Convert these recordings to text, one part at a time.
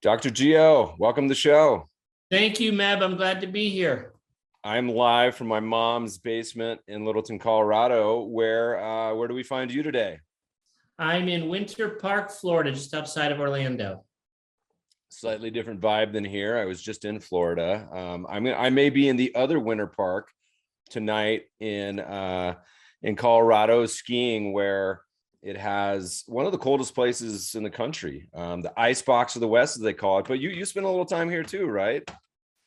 Dr. Gio, welcome to the show. Thank you, Meb. I'm glad to be here. I'm live from my mom's basement in Littleton, Colorado. Where do we find you today? I'm in Winter Park, Florida, just outside of Orlando. Slightly different vibe than here. I was just in Florida. I may be in the other winter park tonight in Colorado skiing, where it has one of the coldest places in the country, the ice box of the West, as they call it. But you spend a little time here too, right?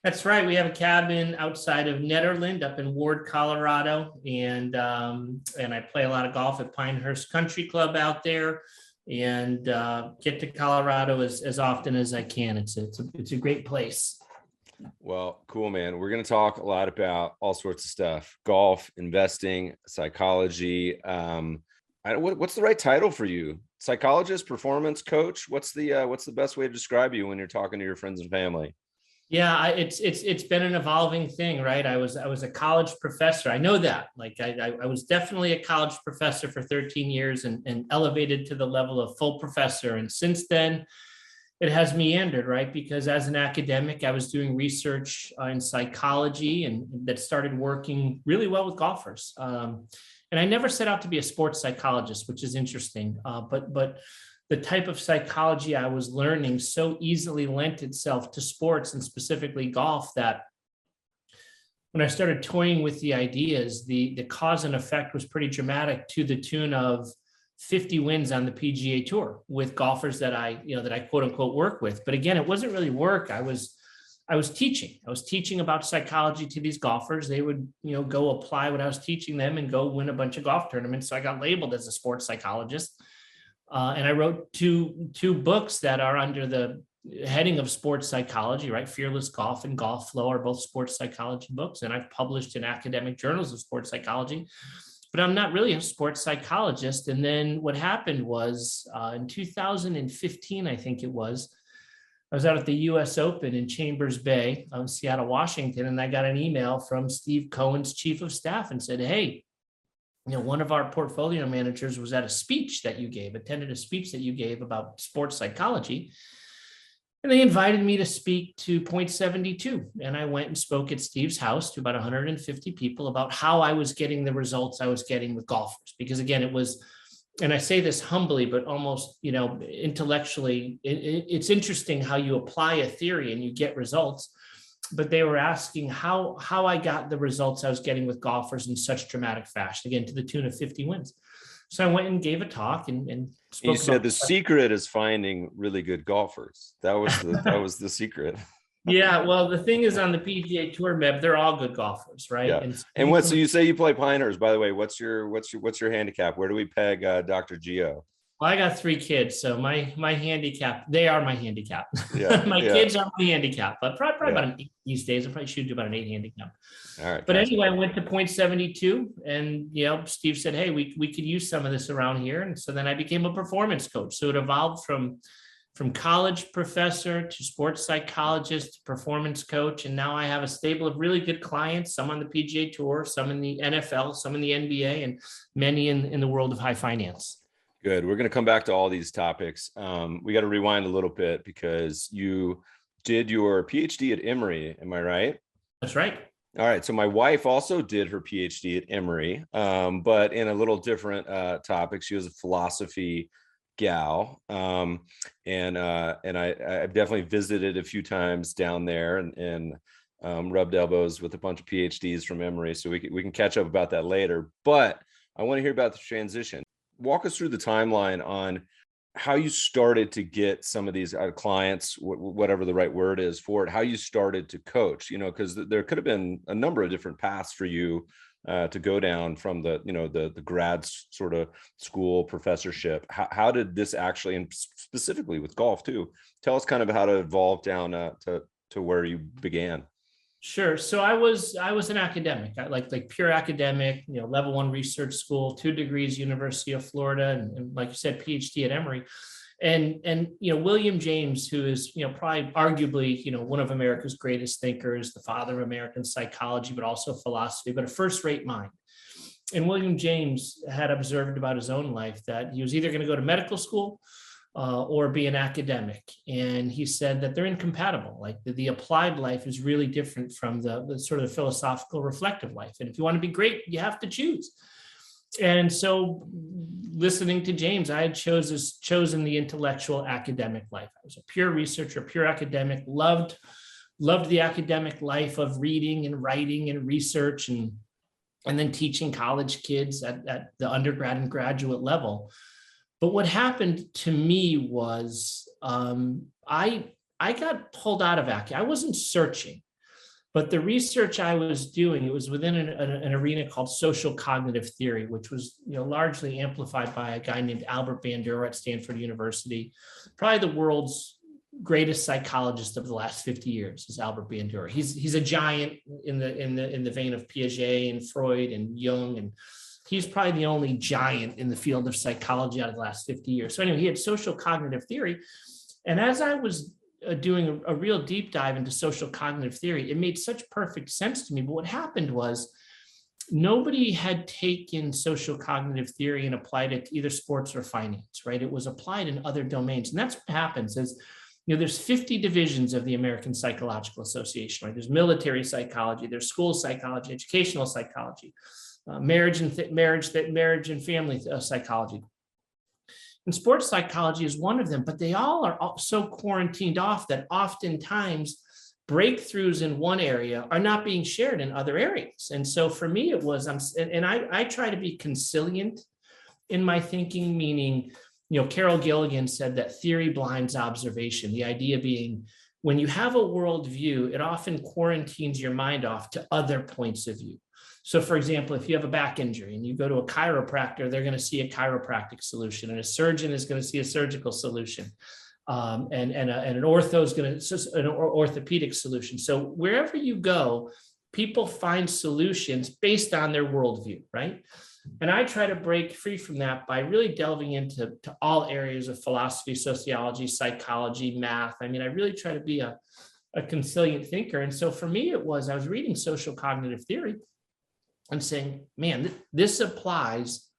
That's right. We have a cabin outside of Netherland up in Ward, Colorado, and I play a lot of golf at Pinehurst Country Club out there, and get to Colorado as often as I can. It's a great place. Well, cool, man. We're going to talk a lot about all sorts of stuff: golf, investing, psychology. What's the right title for you? Psychologist, performance coach? What's the best way to describe you when you're talking to your friends and family? Yeah, it's been an evolving thing, right? I was a college professor. I know that. Like I was definitely a college professor for 13 years and elevated to the level of full professor. And since then, it has meandered, right? Because as an academic, I was doing research in psychology, and that started working really well with golfers. And I never set out to be a sports psychologist, which is interesting. But the type of psychology I was learning so easily lent itself to sports, and specifically golf, that when I started toying with the ideas, the cause and effect was pretty dramatic, to the tune of 50 wins on the PGA Tour with golfers that I quote unquote work with. But again, it wasn't really work. I was teaching. I was teaching about psychology to these golfers. They would, go apply what I was teaching them and go win a bunch of golf tournaments. So I got labeled as a sports psychologist. And I wrote two books that are under the heading of sports psychology, right? Fearless Golf and Golf Flow are both sports psychology books. And I've published in academic journals of sports psychology, but I'm not really a sports psychologist. And then what happened was in 2015, I think it was, I was out at the US Open in Chambers Bay, Seattle, Washington, and I got an email from Steve Cohen's chief of staff and said, hey, one of our portfolio managers was at a speech that you gave, attended a speech that you gave about sports psychology. And they invited me to speak to Point 72. And I went and spoke at Steve's house to about 150 people about how I was getting the results I was getting with golfers. Because again, it was, and I say this humbly, but almost, intellectually, it's interesting how you apply a theory and you get results. But they were asking how I got the results I was getting with golfers in such dramatic fashion, again, to the tune of 50 wins. So I went and gave a talk and spoke. You said the secret is finding really good golfers. That was the secret. Yeah, well, the thing is, on the PGA Tour, Meb, they're all good golfers, right? Yeah. And so you say you play Pinehurst, by the way. What's your handicap? Where do we peg Dr. Gio? Well, I got 3 kids, so my handicap, they are my handicap. Yeah, my kids are my handicap, but probably about an 8 these days. I probably should do about an 8 handicap. All right. But anyway, I went to Point 72, and Steve said, hey, we could use some of this around here. And so then I became a performance coach. So it evolved from college professor to sports psychologist to performance coach. And now I have a stable of really good clients, some on the PGA Tour, some in the NFL, some in the NBA, and many in the world of high finance. Good. We're going to come back to all these topics. We got to rewind a little bit because you did your PhD at Emory. Am I right? That's right. All right. So my wife also did her PhD at Emory, but in a little different topic. She was a philosophy gal. And I've definitely visited a few times down there and rubbed elbows with a bunch of PhDs from Emory. So we can catch up about that later. But I want to hear about the transition. Walk us through the timeline on how you started to get some of these clients, whatever the right word is for it, how you started to coach, because there could have been a number of different paths for you to go down from the grad sort of school professorship. How did this actually, and specifically with golf too, tell us kind of how to evolve down to where you began? Sure. So I was an academic, like pure academic, level 1 research school, 2 degrees, University of Florida, and like you said, PhD at Emory. And William James, who is probably arguably one of America's greatest thinkers, the father of American psychology, but also philosophy, but a first-rate mind. And William James had observed about his own life that he was either going to go to medical school or be an academic. And he said that they're incompatible. Like the applied life is really different from the sort of philosophical reflective life. And if you want to be great, you have to choose. And so listening to James, I had chosen the intellectual academic life. I was a pure researcher, pure academic, loved the academic life of reading and writing and research and then teaching college kids at the undergrad and graduate level. But what happened to me was I got pulled out of academia. I wasn't searching, but the research I was doing, it was within an arena called social cognitive theory, which was largely amplified by a guy named Albert Bandura at Stanford University, probably the world's greatest psychologist of the last 50 years is Albert Bandura. He's a giant in the vein of Piaget and Freud and Jung, and he's probably the only giant in the field of psychology out of the last 50 years. So anyway, he had social cognitive theory. And as I was doing a real deep dive into social cognitive theory, it made such perfect sense to me. But what happened was nobody had taken social cognitive theory and applied it to either sports or finance, right? It was applied in other domains. And that's what happens is, there's 50 divisions of the American Psychological Association, right? There's military psychology, there's school psychology, educational psychology, marriage and family psychology. And sports psychology is one of them, but they all are so quarantined off that oftentimes breakthroughs in one area are not being shared in other areas. And so for me, it was, I try to be conciliant in my thinking, meaning, Carol Gilligan said that theory blinds observation. The idea being when you have a worldview, it often quarantines your mind off to other points of view. So for example, if you have a back injury and you go to a chiropractor, they're going to see a chiropractic solution, and a surgeon is going to see a surgical solution. And an ortho is going to an orthopedic solution. So wherever you go, people find solutions based on their worldview, right? And I try to break free from that by really delving into all areas of philosophy, sociology, psychology, math. I really try to be a conciliant thinker. And so for me, I was reading social cognitive theory and saying, man, this applies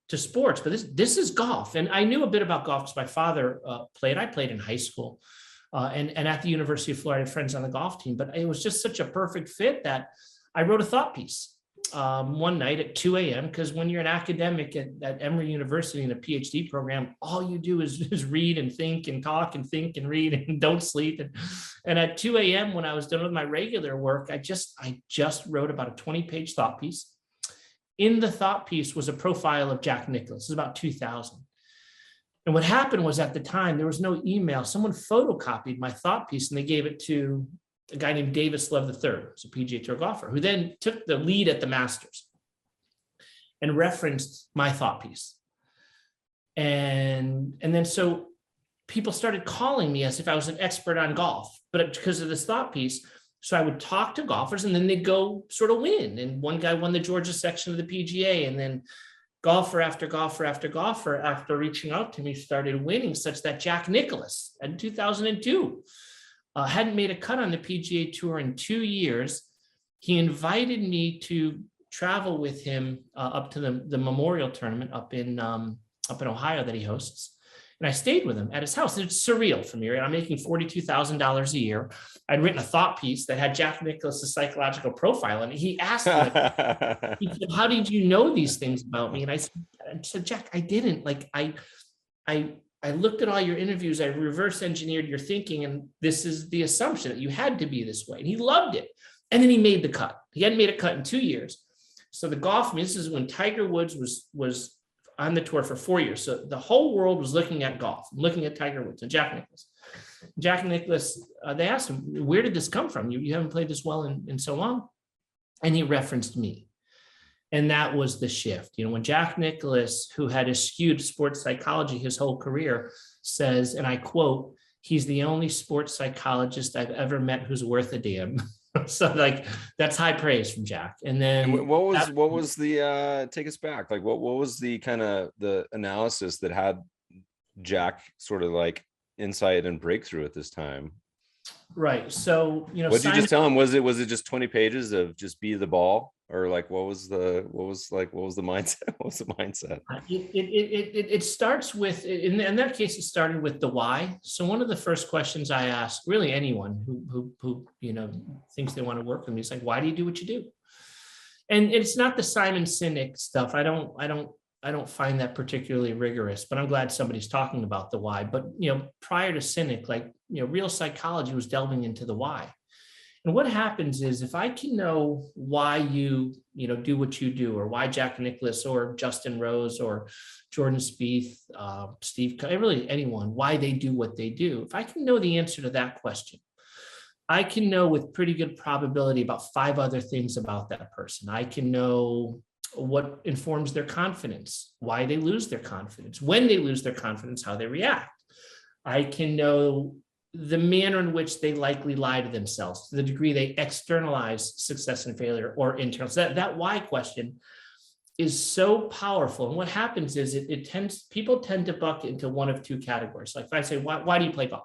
to sports, but this is golf. And I knew a bit about golf because my father played. I played in high school and at the University of Florida, I had friends on the golf team, but it was just such a perfect fit that I wrote a thought piece one night at 2 a.m. because when you're an academic at Emory University in a PhD program, all you do is read and think and talk and think and read and don't sleep. And at 2 a.m. when I was done with my regular work, I just wrote about a 20-page thought piece. In the thought piece was a profile of Jack Nicklaus. It was about 2000. And what happened was at the time, there was no email. Someone photocopied my thought piece and they gave it to a guy named Davis Love III, who's a PGA Tour golfer, who then took the lead at the Masters and referenced my thought piece. And then so people started calling me as if I was an expert on golf, but because of this thought piece. So I would talk to golfers and then they'd go sort of win. And one guy won the Georgia section of the PGA, and then golfer after golfer after golfer, after reaching out to me, started winning, such that Jack Nicklaus in 2002 hadn't made a cut on the PGA Tour in 2 years. He invited me to travel with him up to the Memorial Tournament up in Ohio that he hosts. And I stayed with him at his house. It's surreal for me, right? I'm making $42,000 a year. I'd written a thought piece that had Jack Nicklaus' psychological profile. And he asked me, he said, how did you know these things about me? And I said, Jack, I didn't. Like, I looked at all your interviews. I reverse engineered your thinking. And this is the assumption that you had to be this way. And he loved it. And then he made the cut. He hadn't made a cut in 2 years. So the golf, this is when Tiger Woods was on the tour for 4 years. So the whole world was looking at golf, looking at Tiger Woods and Jack Nicklaus. Jack Nicklaus, they asked him, where did this come from? You haven't played this well in so long. And he referenced me. And that was the shift. When Jack Nicklaus, who had eschewed sports psychology his whole career, says, and I quote, he's the only sports psychologist I've ever met who's worth a damn. So like that's high praise from Jack. And then what was the take us back? Like what was the kind of the analysis that had Jack sort of like insight and breakthrough at this time? Right. So, What did you Simon, just tell him? Was it just 20 pages of just be the ball? Or like what was the mindset? What was the mindset? it starts with, in that case, it started with the why. So one of the first questions I ask really anyone who thinks they want to work with me is like, why do you do what you do? And it's not the Simon Sinek stuff. I don't find that particularly rigorous, but I'm glad somebody's talking about the why. But prior to Sinek, real psychology was delving into the why. And what happens is if I can know why you do what you do, or why Jack Nicklaus or Justin Rose or Jordan Spieth, Steve, really anyone, why they do what they do, if I can know the answer to that question, I can know with pretty good probability about 5 other things about that person. I can know what informs their confidence, why they lose their confidence, when they lose their confidence, how they react. I can know the manner in which they likely lie to themselves, to the degree they externalize success and failure, or internal. So that why question is so powerful. And what happens is people tend to bucket into one of 2 categories. Like if I say, why do you play golf?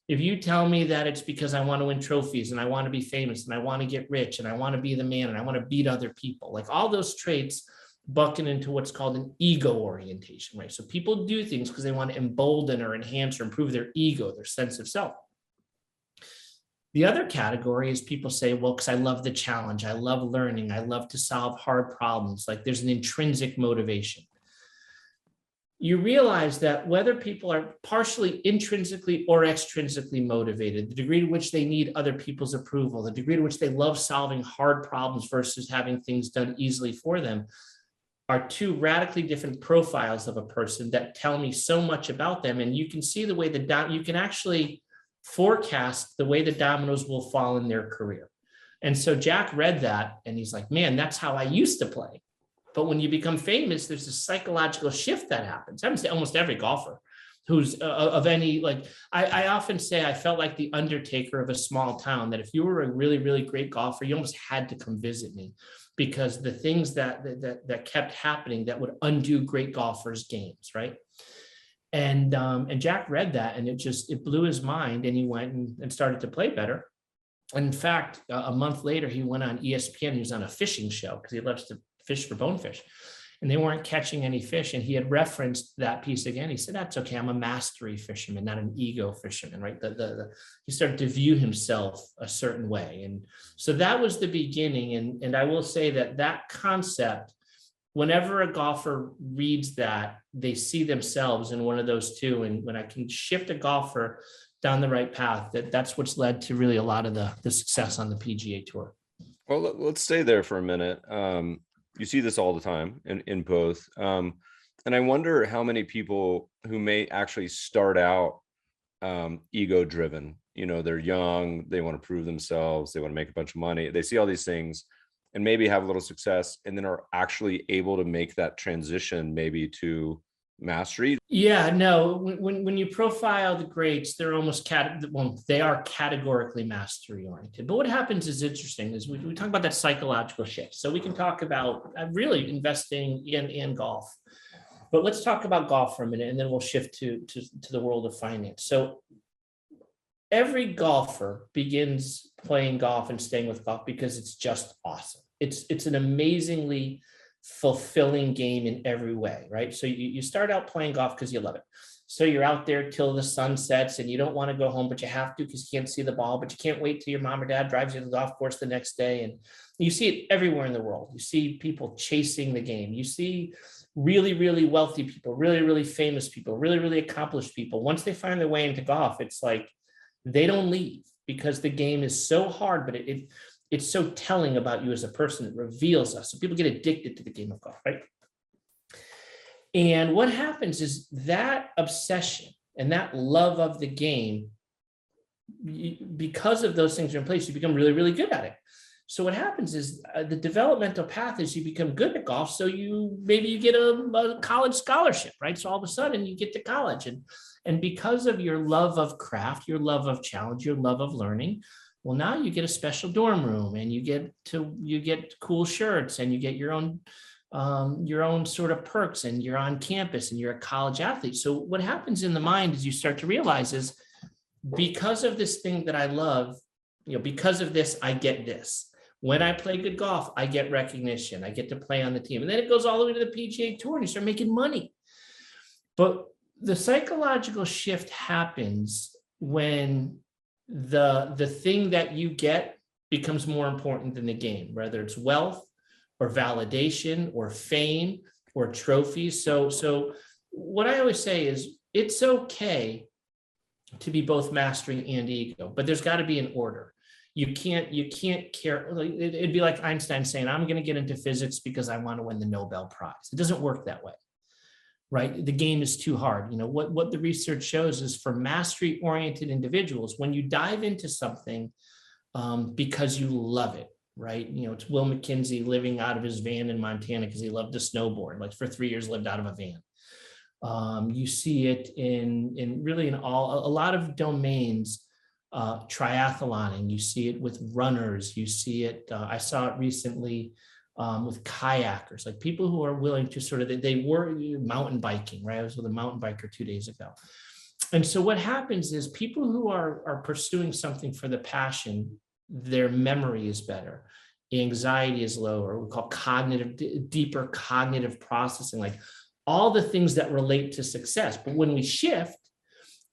If you tell me that it's because I want to win trophies and I want to be famous and I want to get rich and I want to be the man and I want to beat other people, like all those traits bucket into what's called an ego orientation, right? So people do things because they want to embolden or enhance or improve their ego, their sense of self. The other category is people say, well, because I love the challenge, I love learning, I love to solve hard problems. Like there's an intrinsic motivation. You realize that whether people are partially intrinsically or extrinsically motivated, the degree to which they need other people's approval, the degree to which they love solving hard problems versus having things done easily for them, are 2 radically different profiles of a person that tell me so much about them. And you can see the way you can actually forecast the way the dominoes will fall in their career. And so Jack read that and he's like, man, that's how I used to play. But when you become famous, there's a psychological shift that happens. I would say almost every golfer who's of any, like, I often say I felt like the Undertaker of a small town, that if you were a really, really great golfer, you almost had to come visit me, because the things that kept happening that would undo great golfers' games, right? And Jack read that and it blew his mind, and he went and started to play better. And in fact, a month later, he went on ESPN. He was on a fishing show because he loves to fish for bonefish, and they weren't catching any fish. And he had referenced that piece again. He said, that's okay. I'm a mastery fisherman, not an ego fisherman, right? He started to view himself a certain way. And so that was the beginning. And I will say that concept, whenever a golfer reads that, they see themselves in one of those 2. And when I can shift a golfer down the right path, that's what's led to really a lot of the success on the PGA Tour. Well, let's stay there for a minute. You see this all the time in both. And I wonder how many people who may actually start out ego driven, they're young, they want to prove themselves, they want to make a bunch of money, they see all these things and maybe have a little success, and then are actually able to make that transition maybe to mastery. Yeah, no, when you profile the greats, they're almost they are categorically mastery oriented. But what happens is interesting is we talk about that psychological shift. So we can talk about really investing in golf, but let's talk about golf for a minute, and then we'll shift to the world of finance. So every golfer begins playing golf and staying with golf because it's just awesome. It's an amazingly fulfilling game in every way, right? So you start out playing golf because you love it. So you're out there till the sun sets, and you don't want to go home, but you have to because you can't see the ball, but you can't wait till your mom or dad drives you to the golf course the next day. And you see it everywhere in the world. You see people chasing the game. You see really, really wealthy people, really, really famous people, really, really accomplished people. Once they find their way into golf, it's like they don't leave because the game is so hard, but it's so telling about you as a person. It reveals us. So people get addicted to the game of golf, right? And what happens is that obsession and that love of the game, because of those things are in place, you become really, really good at it. So what happens is the developmental path is you become good at golf. So maybe you get a college scholarship, right? So all of a sudden you get to college, and because of your love of craft, your love of challenge, your love of learning, well, now you get a special dorm room, and you get cool shirts, and you get your own sort of perks, and you're on campus, and you're a college athlete. So what happens in the mind is you start to realize is because of this thing that I love, because of this, I get this. When I play good golf, I get recognition. I get to play on the team. And then it goes all the way to the PGA Tour and you start making money. But the psychological shift happens when the thing that you get becomes more important than the game, whether it's wealth or validation or fame or trophies. So what I always say is it's okay to be both mastery and ego, but there's got to be an order. You can't care. It'd be like Einstein saying, I'm going to get into physics because I want to win the Nobel Prize. It doesn't work that way, right? The game is too hard. What the research shows is for mastery oriented individuals, when you dive into something because you love it, right? It's Will McKinsey living out of his van in Montana because he loved to snowboard, like for 3 years lived out of a van. You see it in a lot of domains, triathloning. You see it with runners. You see it. I saw it recently with kayakers, like people who are willing to they were mountain biking, right? I was with a mountain biker 2 days ago. And so what happens is people who are pursuing something for the passion, their memory is better. Anxiety is lower. We call deeper cognitive processing, like all the things that relate to success. But when we shift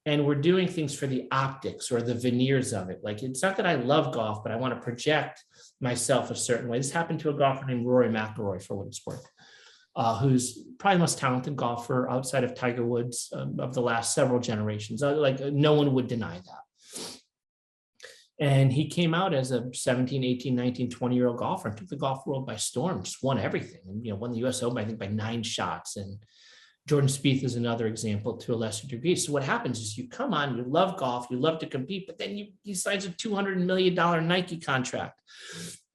and we're doing things for the optics or the veneers of it, like it's not that I love golf, but I want to project myself a certain way. This happened to a golfer named Rory McIlroy, for what it's worth, who's probably the most talented golfer outside of Tiger Woods of the last several generations. No one would deny that. And he came out as a 17, 18, 19, 20-year-old golfer and took the golf world by storm, just won everything. And, won the US Open, I think, by 9 shots. And Jordan Spieth is another example to a lesser degree. So what happens is you come on, you love golf, you love to compete, but then he signs a $200 million Nike contract.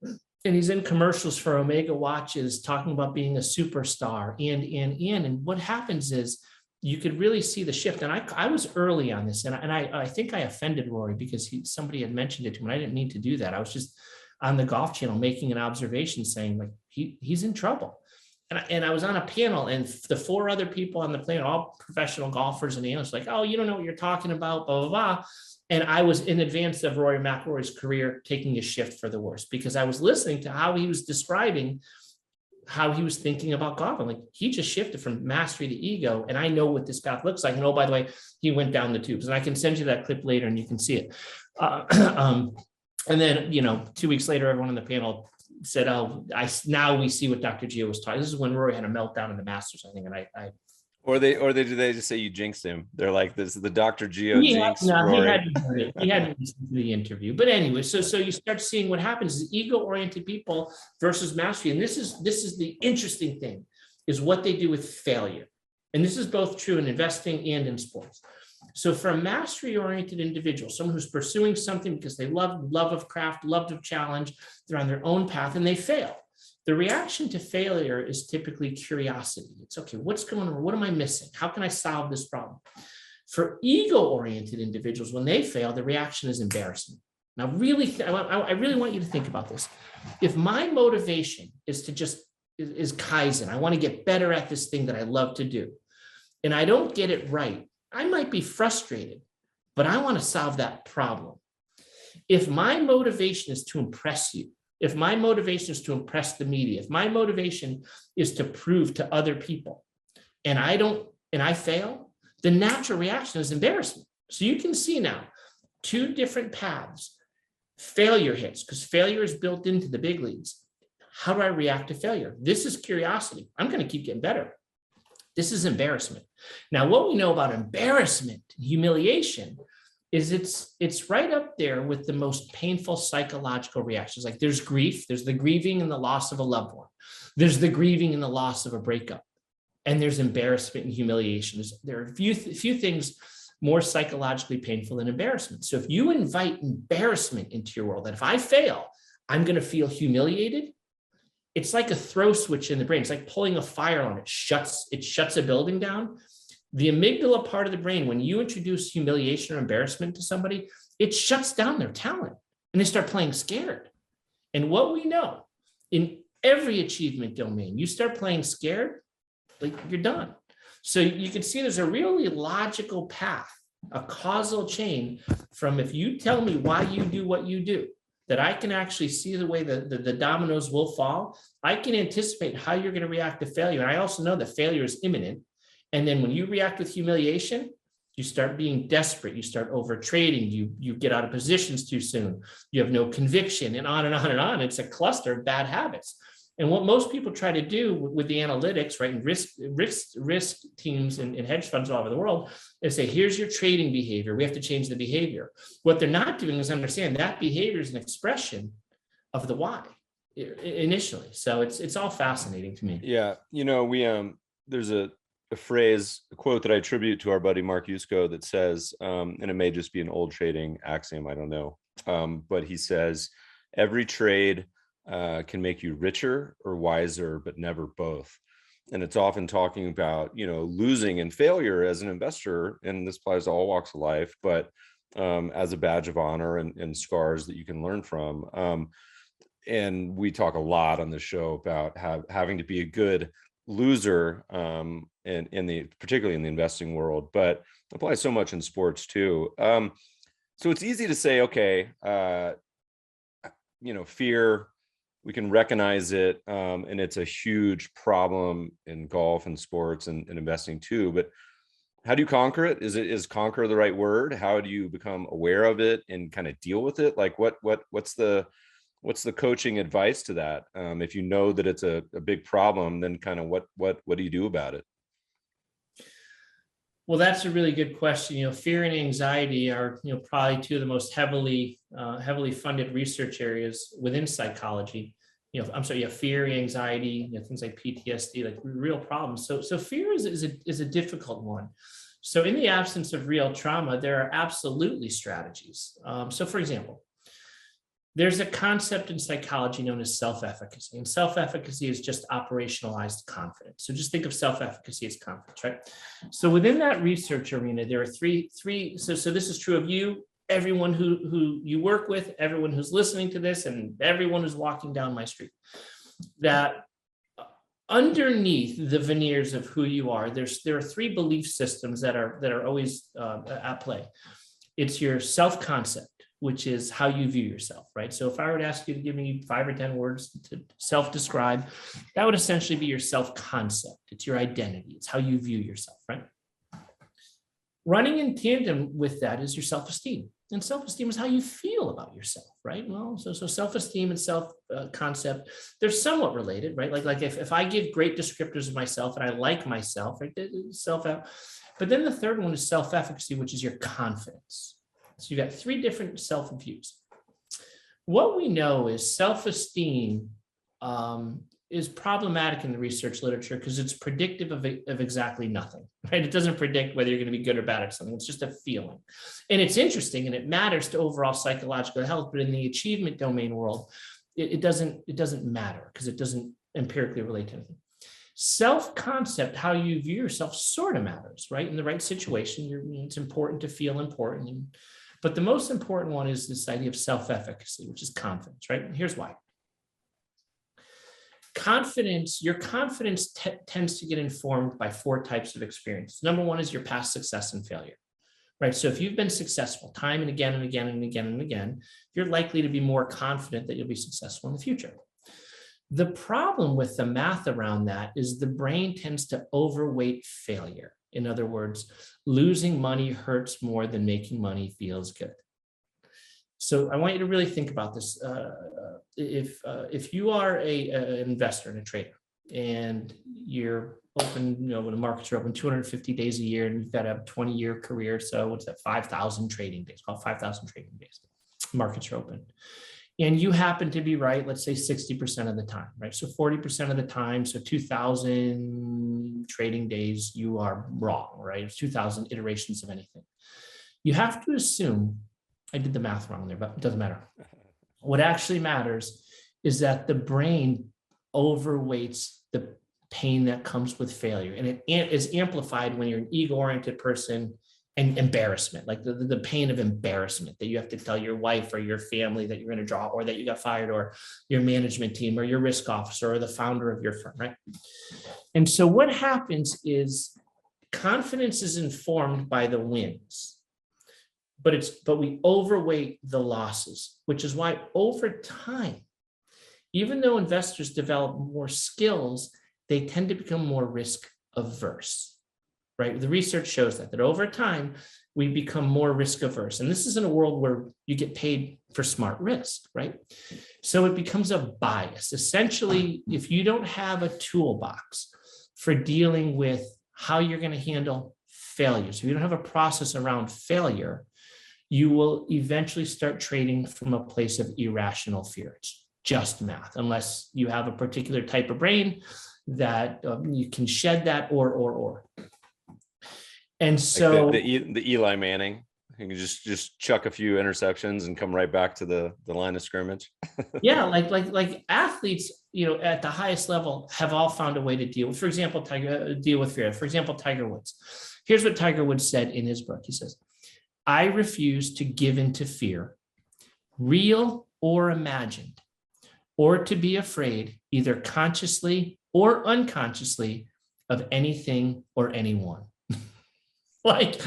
And he's in commercials for Omega watches talking about being a superstar and what happens is you could really see the shift. And I was early on this, and I think I offended Rory because somebody had mentioned it to him, and I didn't mean to do that. I was just on the Golf Channel making an observation saying, like, he's in trouble. And I was on a panel, and the 4 other people on the panel, all professional golfers and analysts, like, oh, you don't know what you're talking about, blah, blah, blah. And I was in advance of Rory McIlroy's career taking a shift for the worse because I was listening to how he was describing how he was thinking about golf. I'm like, he just shifted from mastery to ego, and I know what this path looks like. And oh, by the way, he went down the tubes, and I can send you that clip later, and you can see it. And then 2 weeks later, everyone on the panel said, "Oh, now we see what Dr. Gio was talking." This is when Rory had a meltdown in the Masters, I think, and I. Or did they just say you jinxed him? They're like, this is the Dr. Gio jinx. No, Rory. He hadn't listened to the interview. But anyway, so you start seeing what happens is ego-oriented people versus mastery. And this is the interesting thing, is what they do with failure. And this is both true in investing and in sports. So for a mastery-oriented individual, someone who's pursuing something because they love of craft, love of challenge, they're on their own path and they fail. The reaction to failure is typically curiosity. It's okay, what's going on? What am I missing? How can I solve this problem? For ego-oriented individuals, when they fail, the reaction is embarrassment. Now, I really want you to think about this. If my motivation is Kaizen, I want to get better at this thing that I love to do, and I don't get it right, I might be frustrated, but I want to solve that problem. If my motivation is to impress you, if my motivation is to impress the media, if my motivation is to prove to other people, and I fail, the natural reaction is embarrassment. So you can see now 2 different paths. Failure hits, because failure is built into the big leagues. How do I react to failure? This is curiosity. I'm going to keep getting better. This is embarrassment. Now, what we know about embarrassment and humiliation is it's right up there with the most painful psychological reactions. Like there's grief, there's the grieving and the loss of a loved one. There's the grieving and the loss of a breakup. And there's embarrassment and humiliation. There are a few things more psychologically painful than embarrassment. So if you invite embarrassment into your world, that if I fail, I'm going to feel humiliated, it's like a throw switch in the brain. It's like pulling a fire on it. It shuts a building down. The amygdala part of the brain, when you introduce humiliation or embarrassment to somebody, it shuts down their talent and they start playing scared. And what we know in every achievement domain, you start playing scared, like you're done. So you can see there's a really logical path a causal chain from if you tell me why you do what you do, that I can actually see the way the dominoes will fall. I can anticipate how you're going to react to failure. And I also know that failure is imminent. And then when you react with humiliation, you start being desperate, you start over trading, you get out of positions too soon, you have no conviction, and on and on and on. It's a cluster of bad habits. And what most people try to do with the analytics, right, and risk teams and hedge funds all over the world is say, here's your trading behavior. We have to change the behavior. What they're not doing is understand that behavior is an expression of the why initially. So it's all fascinating to me. Yeah, we there's a quote that I attribute to our buddy Mark Yusko that says, and it may just be an old trading axiom, I don't know, but he says, every trade can make you richer or wiser, but never both. And it's often talking about, losing and failure as an investor, and this applies to all walks of life, but as a badge of honor and scars that you can learn from. And we talk a lot on the show about having to be a good loser, and particularly in the investing world, but applies so much in sports too. So it's easy to say, okay, fear, we can recognize it, and it's a huge problem in golf and sports and investing too. But how do you conquer it? Is conquer the right word? How do you become aware of it and kind of deal with it? Like what's the coaching advice to that? If you know that it's a big problem, then kind of what do you do about it? Well, that's a really good question. Fear and anxiety are, probably two of the most heavily funded research areas within psychology. Fear, anxiety, things like PTSD, like real problems. So fear is a difficult one. So in the absence of real trauma, there are absolutely strategies. So for example, there's a concept in psychology known as self-efficacy, and self-efficacy is just operationalized confidence. So just think of self-efficacy as confidence, right? So within that research arena, there are three. So this is true of you, everyone who you work with, everyone who's listening to this, and everyone who's walking down my street. That underneath the veneers of who you are, there are three belief systems that are always at play. It's your self-concept, which is how you view yourself, right? So if I were to ask you to give me 5 or 10 words to self-describe, that would essentially be your self-concept. It's your identity. It's how you view yourself, right? Running in tandem with that is your self-esteem. And self-esteem is how you feel about yourself, right? Well, so self-esteem and self-concept, they're somewhat related, right? Like if I give great descriptors of myself and I like myself, right? But then the third one is self-efficacy, which is your confidence. So you got 3 different self-views. What we know is self-esteem is problematic in the research literature because it's predictive of exactly nothing, right? It doesn't predict whether you're going to be good or bad at something. It's just a feeling. And it's interesting and it matters to overall psychological health, but in the achievement domain world, it doesn't matter because it doesn't empirically relate to anything. Self-concept, how you view yourself, sort of matters, right? In the right situation, it's important to feel important. But the most important one is this idea of self-efficacy, which is confidence, right? And here's why. Your confidence tends to get informed by 4 types of experience. Number 1 is your past success and failure, right? So if you've been successful time and again and again and again and again, you're likely to be more confident that you'll be successful in the future. The problem with the math around that is the brain tends to overweight failure. In other words, losing money hurts more than making money feels good. So I want you to really think about this. If you are an investor and a trader, and you're open, when the markets are open 250 days a year, and you've got a 20-year career, so what's that? 5,000 trading days. Called 5,000 trading days. Markets are open, and you happen to be right. Let's say 60% of the time, right? So 40% of the time, so 2,000 trading days, you are wrong, right? It's 2,000 iterations of anything. You have to assume. I did the math wrong there, but it doesn't matter. What actually matters is that the brain overweights the pain that comes with failure. And it is amplified when you're an ego-oriented person and embarrassment, like the pain of embarrassment that you have to tell your wife or your family that you're going to draw, or that you got fired, or your management team, or your risk officer, or the founder of your firm, right? And so what happens is confidence is informed by the wins. but we overweight the losses, which is why over time, even though investors develop more skills, they tend to become more risk averse, right? The research shows that over time, we become more risk averse. And this is in a world where you get paid for smart risk, right? So it becomes a bias. Essentially, if you don't have a toolbox for dealing with how you're going to handle failures, if you don't have a process around failure, you will eventually start trading from a place of irrational fear. It's just math, unless you have a particular type of brain that you can shed that or. And so like the Eli Manning, you can just chuck a few interceptions and come right back to the line of scrimmage. Yeah, like athletes, at the highest level have all found a way to deal with, for example, deal with fear. For example, Tiger Woods. Here's what Tiger Woods said in his book. He says, "I refuse to give in to fear, real or imagined, or to be afraid, either consciously or unconsciously, of anything or anyone." Like,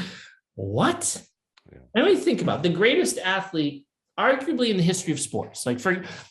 what? Yeah. Let me think about it. The greatest athlete, arguably in the history of sports. Like,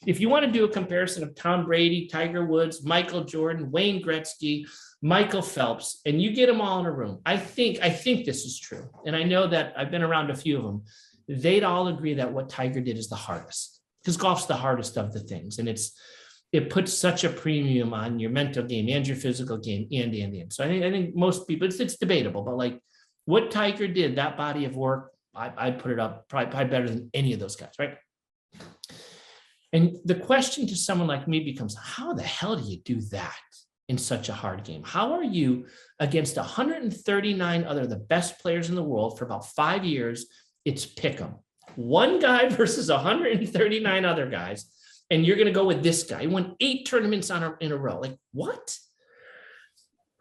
if you want to do a comparison of Tom Brady, Tiger Woods, Michael Jordan, Wayne Gretzky, Michael Phelps, and you get them all in a room, I think this is true. And I know that I've been around a few of them. They'd all agree that what Tiger did is the hardest, because golf's the hardest of the things. And it puts such a premium on your mental game and your physical game and. So I think most people, it's debatable, but like, what Tiger did, that body of work, I'd put it up probably better than any of those guys, right? And the question to someone like me becomes, how the hell do you do that in such a hard game? How are you against 139 other the best players in the world for about 5 years? It's pick 'em. One guy versus 139 other guys, and you're going to go with this guy. He won 8 tournaments in a row. Like, what?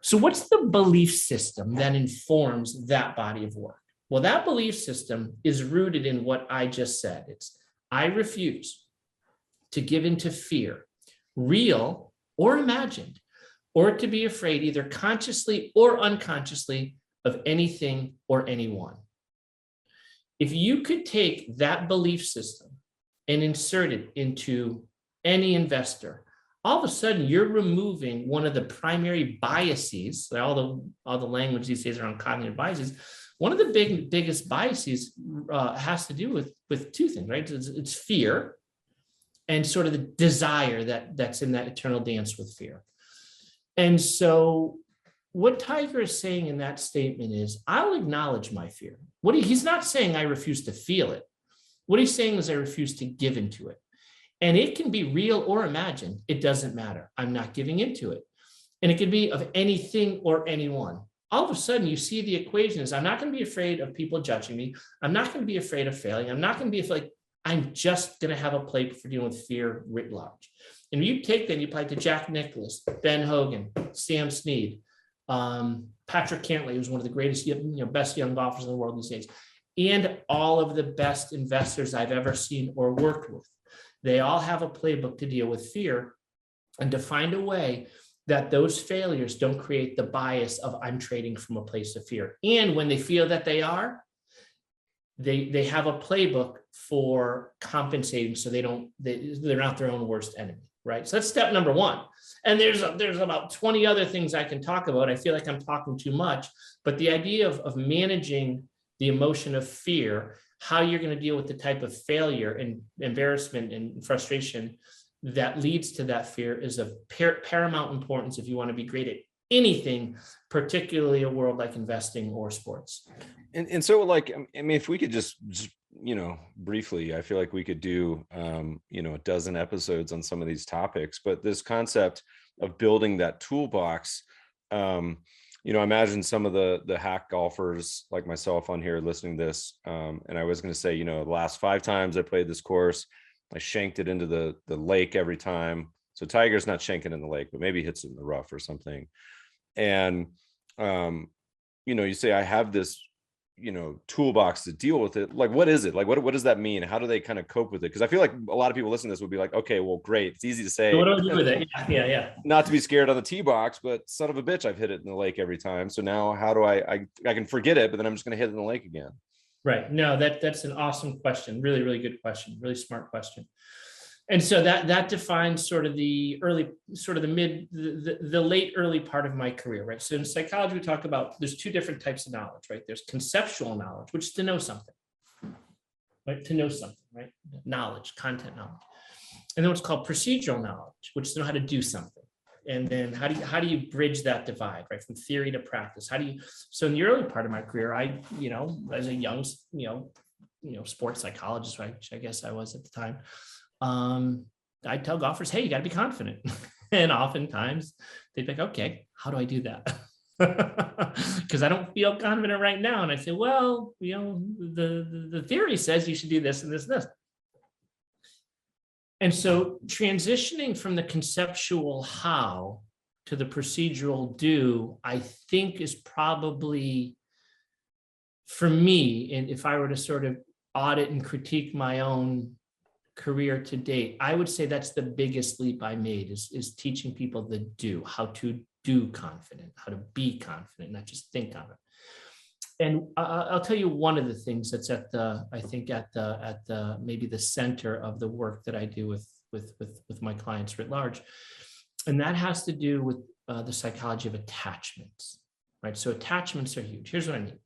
So what's the belief system that informs that body of work? Well, that belief system is rooted in what I just said. It's, I refuse to give in to fear, real or imagined, or to be afraid either consciously or unconsciously of anything or anyone. If you could take that belief system and insert it into any investor, all of a sudden you're removing one of the primary biases. All the language these days around cognitive biases. One of the biggest biases has to do with two things, right? It's fear and sort of the desire that's in that eternal dance with fear. And so what Tiger is saying in that statement is, I'll acknowledge my fear. He's not saying I refuse to feel it. What he's saying is I refuse to give into it. And it can be real or imagined. It doesn't matter. I'm not giving into it. And it can be of anything or anyone. All of a sudden, you see the equation is, I'm not going to be afraid of people judging me. I'm not going to be afraid of failing. I'm not going to be afraid. I'm just going to have a playbook for dealing with fear writ large. And you take that and you apply it to Jack Nicklaus, Ben Hogan, Sam Snead, Patrick Cantlay, who's one of the greatest, best young golfers in the world these days, and all of the best investors I've ever seen or worked with. They all have a playbook to deal with fear and to find a way that those failures don't create the bias of I'm trading from a place of fear. And when they feel that they are, they have a playbook for compensating so they're not their own worst enemy, right? So that's step number one. And there's about 20 other things I can talk about. I feel like I'm talking too much, but the idea of managing the emotion of fear, how you're going to deal with the type of failure and embarrassment and frustration that leads to that fear is of paramount importance if you want to be great at anything, particularly a world like investing or sports. And so, like, I mean, if we could just briefly, I feel like we could do, a dozen episodes on some of these topics, but this concept of building that toolbox, I imagine some of the hack golfers like myself on here listening to this. And I was going to say, the last 5 times I played this course, I shanked it into the lake every time. So Tiger's not shanking in the lake, but maybe he hits it in the rough or something. And, you say, I have this, toolbox to deal with it. Like, what is it? Like, what does that mean? How do they kind of cope with it? Because I feel like a lot of people listening to this would be like, okay, well, great. It's easy to say. So what do I do with it? Yeah. Not to be scared on the tee box, but son of a bitch, I've hit it in the lake every time. So now how do I can forget it, but then I'm just going to hit it in the lake again. Right. No, that's an awesome question. Really, really good question. Really smart question. And so that defines sort of the early, sort of the mid, the late early part of my career, right? So in psychology, we talk about there's two different types of knowledge, right? There's conceptual knowledge, which is to know something, right? To know something, right? Knowledge, content knowledge. And then what's called procedural knowledge, which is to know how to do something. And then how do you bridge that divide, right? From theory to practice. So in the early part of my career, I, as a young, sports psychologist, right, which I guess I was at the time, I tell golfers, hey, you got to be confident. And oftentimes they'd be like, okay, how do I do that? Because I don't feel confident right now. And I say, well, the theory says you should do this and this and this. And so transitioning from the conceptual how to the procedural do, I think is probably, for me, and if I were to sort of audit and critique my own career to date, I would say that's the biggest leap I made is teaching people the do, how to do confident, how to be confident, not just think confident. And I'll tell you one of the things that's at the maybe the center of the work that I do with my clients writ large, and that has to do with the psychology of attachments, right? So attachments are huge. Here's what I mean.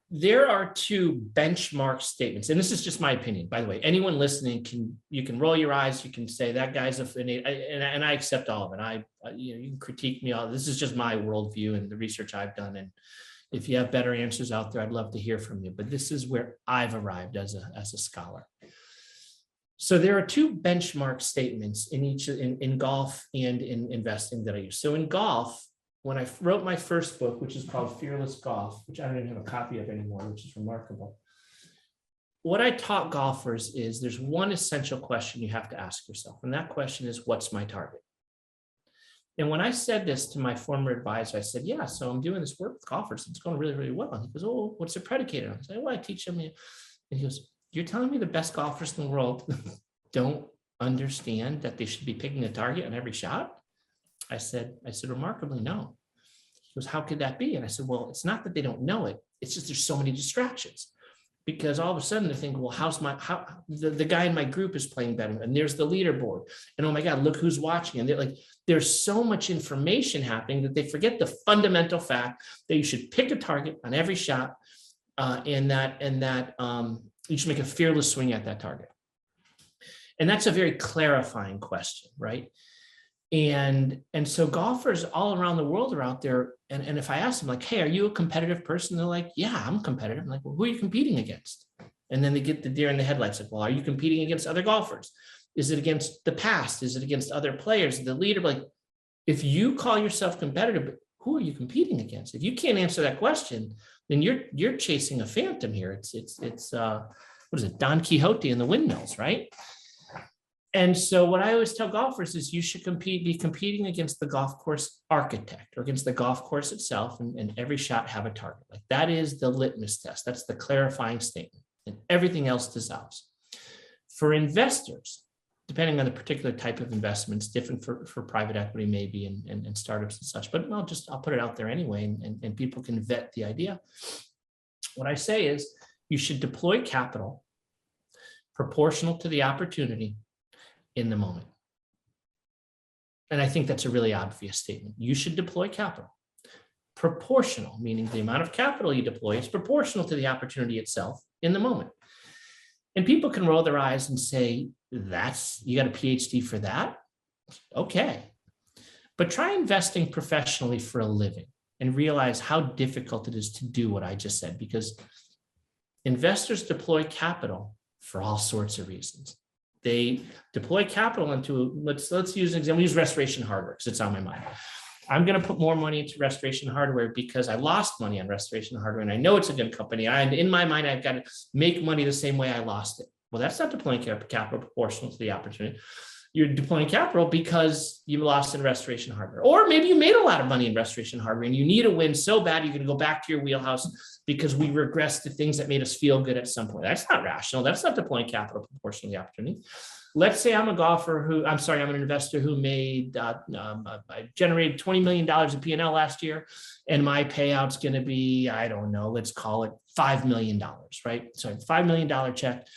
There are two benchmark statements, and this is just my opinion, by the way. Anyone listening you can roll your eyes, you can say that guy's and I accept all of it. You can critique me all. This is just my worldview and the research I've done. And if you have better answers out there, I'd love to hear from you. But this is where I've arrived as a scholar. So there are two benchmark statements in golf and in investing that I use. So in golf, when I wrote my first book, which is called Fearless Golf, which I don't even have a copy of anymore, which is remarkable. What I taught golfers is there's one essential question you have to ask yourself. And that question is, what's my target? And when I said this to my former advisor, I said, yeah, so I'm doing this work with golfers. It's going really, really well. And he goes, oh, what's it predicated on? I said, well, I teach them. And he goes, you're telling me the best golfers in the world don't understand that they should be picking a target on every shot? I said, remarkably, no. He goes, how could that be? And I said, well, it's not that they don't know it. It's just there's so many distractions. Because all of a sudden they're thinking, well, the guy in my group is playing better, and there's the leaderboard, and oh my God, look who's watching. And they're like, there's so much information happening that they forget the fundamental fact that you should pick a target on every shot, and that you should make a fearless swing at that target. And that's a very clarifying question, right? And so golfers all around the world are out there. And if I ask them, like, hey, are you a competitive person? They're like, yeah, I'm competitive. I'm like, well, who are you competing against? And then they get the deer in the headlights. Like, well, are you competing against other golfers? Is it against the past? Is it against other players? The leader? Like, if you call yourself competitive, who are you competing against? If you can't answer that question, then you're chasing a phantom here. It's what is it? Don Quixote in the windmills, right? And so what I always tell golfers is you should be competing against the golf course architect or against the golf course itself, and every shot have a target. Like, that is the litmus test. That's the clarifying statement, and everything else dissolves. For investors, depending on the particular type of investments, different for private equity maybe and startups and such, but I'll put it out there anyway, and people can vet the idea. What I say is you should deploy capital proportional to the opportunity in the moment. And I think that's a really obvious statement. You should deploy capital proportional, meaning the amount of capital you deploy is proportional to the opportunity itself in the moment. And people can roll their eyes and say, you got a PhD for that? Okay. But try investing professionally for a living and realize how difficult it is to do what I just said, because investors deploy capital for all sorts of reasons. They deploy capital into, let's use an example, use Restoration Hardware because it's on my mind. I'm going to put more money into Restoration Hardware because I lost money on Restoration Hardware and I know it's a good company. And in my mind, I've got to make money the same way I lost it. Well, that's not deploying capital proportional to the opportunity. you're deploying capital because you lost in restoration hardware, or maybe you made a lot of money in restoration hardware and you need a win so bad you're going to go back to your wheelhouse because we regress to things that made us feel good at some point. That's not rational. That's not deploying capital proportional to the opportunity. Let's say I'm I'm an investor who I generated $20 million in P&L last year, and my payout's going to be, I don't know, let's call it $5 million, right? So $5 million check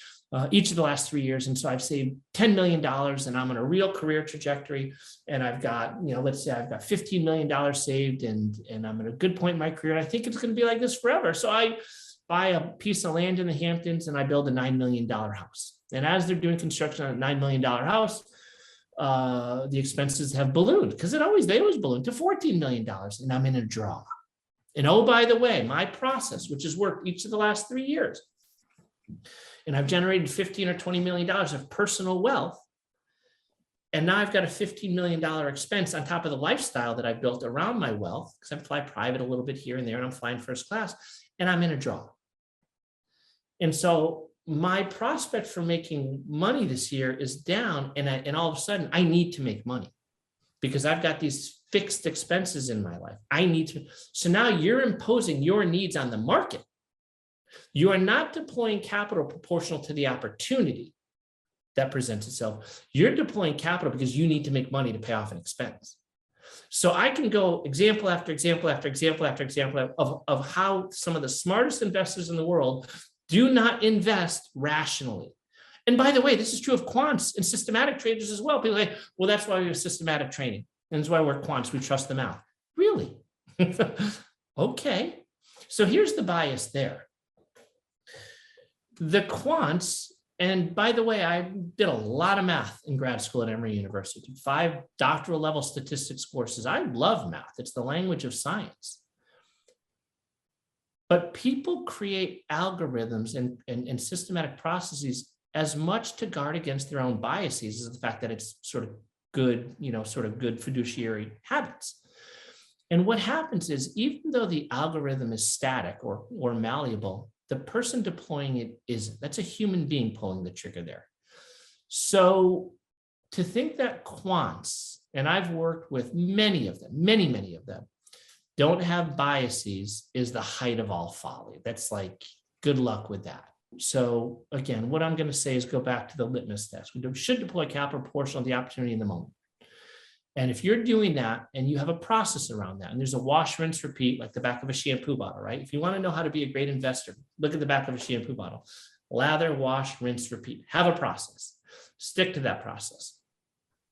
each of the last 3 years. And so I've saved $10 million and I'm on a real career trajectory. And I've got, let's say I've got $15 million saved and I'm at a good point in my career. And I think it's going to be like this forever. So I buy a piece of land in the Hamptons and I build a $9 million house. And as they're doing construction on a $9 million house, the expenses have ballooned because they always balloon to $14 million and I'm in a draw. And oh, by the way, my process, which has worked each of the last 3 years, and I've generated $15 or $20 million of personal wealth. And now I've got a $15 million expense on top of the lifestyle that I've built around my wealth, because I fly private a little bit here and there, and I'm flying first class, and I'm in a draw. And so my prospect for making money this year is down, and all of a sudden I need to make money because I've got these fixed expenses in my life. I need to. So now you're imposing your needs on the market. You are not deploying capital proportional to the opportunity that presents itself. You're deploying capital because you need to make money to pay off an expense. So I can go example after example after example after example of how some of the smartest investors in the world do not invest rationally. And by the way, this is true of quants and systematic traders as well. People say, well, that's why we have systematic trading. And that's why we're quants. We trust the math. Really? Okay. So here's the bias there. The quants, and by the way, I did a lot of math in grad school at Emory University, 5 doctoral level statistics courses. I love math. It's the language of science. But people create algorithms and systematic processes as much to guard against their own biases as the fact that it's sort of good, good fiduciary habits. And what happens is, even though the algorithm is static or malleable, the person deploying it isn't. That's a human being pulling the trigger there. So to think that quants, and I've worked with many of them, many of them, don't have biases is the height of all folly. That's like, good luck with that. So again, what I'm going to say is go back to the litmus test. We should deploy capital proportional to the opportunity in the moment. And if you're doing that and you have a process around that, and there's a wash, rinse, repeat, like the back of a shampoo bottle, right? If you want to know how to be a great investor, look at the back of a shampoo bottle. Lather, wash, rinse, repeat. Have a process. Stick to that process.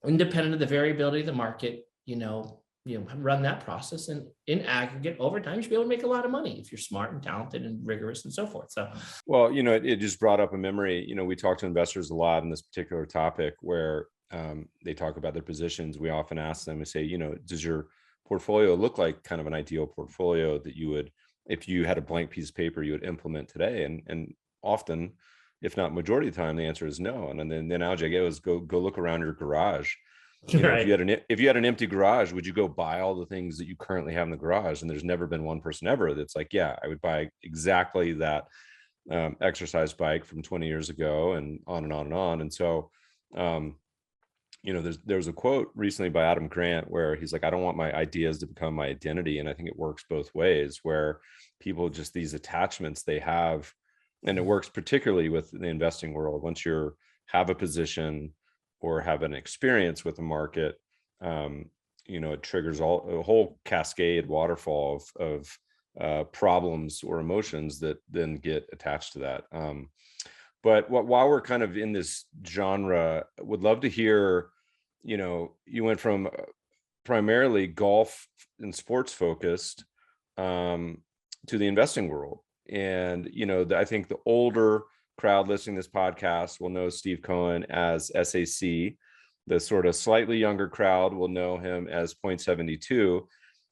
Independent of the variability of the market, run that process, and in aggregate, over time, you should be able to make a lot of money if you're smart and talented and rigorous and so forth. So, well, it just brought up a memory. We talk to investors a lot on this particular topic where they talk about their positions. We often ask them to say, does your portfolio look like kind of an ideal portfolio that you would, if you had a blank piece of paper, you would implement today? And often, if not majority of the time, the answer is no. And then the analogy I give is go look around your garage. Right. If you had an empty garage, would you go buy all the things that you currently have in the garage? And there's never been one person ever that's like, yeah, I would buy exactly that exercise bike from 20 years ago, and on and on and on. And so, there's a quote recently by Adam Grant where he's like, I don't want my ideas to become my identity. And I think it works both ways, where people just, these attachments they have, and it works particularly with the investing world. Once you have a position or have an experience with the market, it triggers a whole cascade waterfall of problems or emotions that then get attached to that. But while we're kind of in this genre, would love to hear, you went from primarily golf and sports focused to the investing world. And, I think the older crowd listening to this podcast will know Steve Cohen as SAC. The sort of slightly younger crowd will know him as Point 72.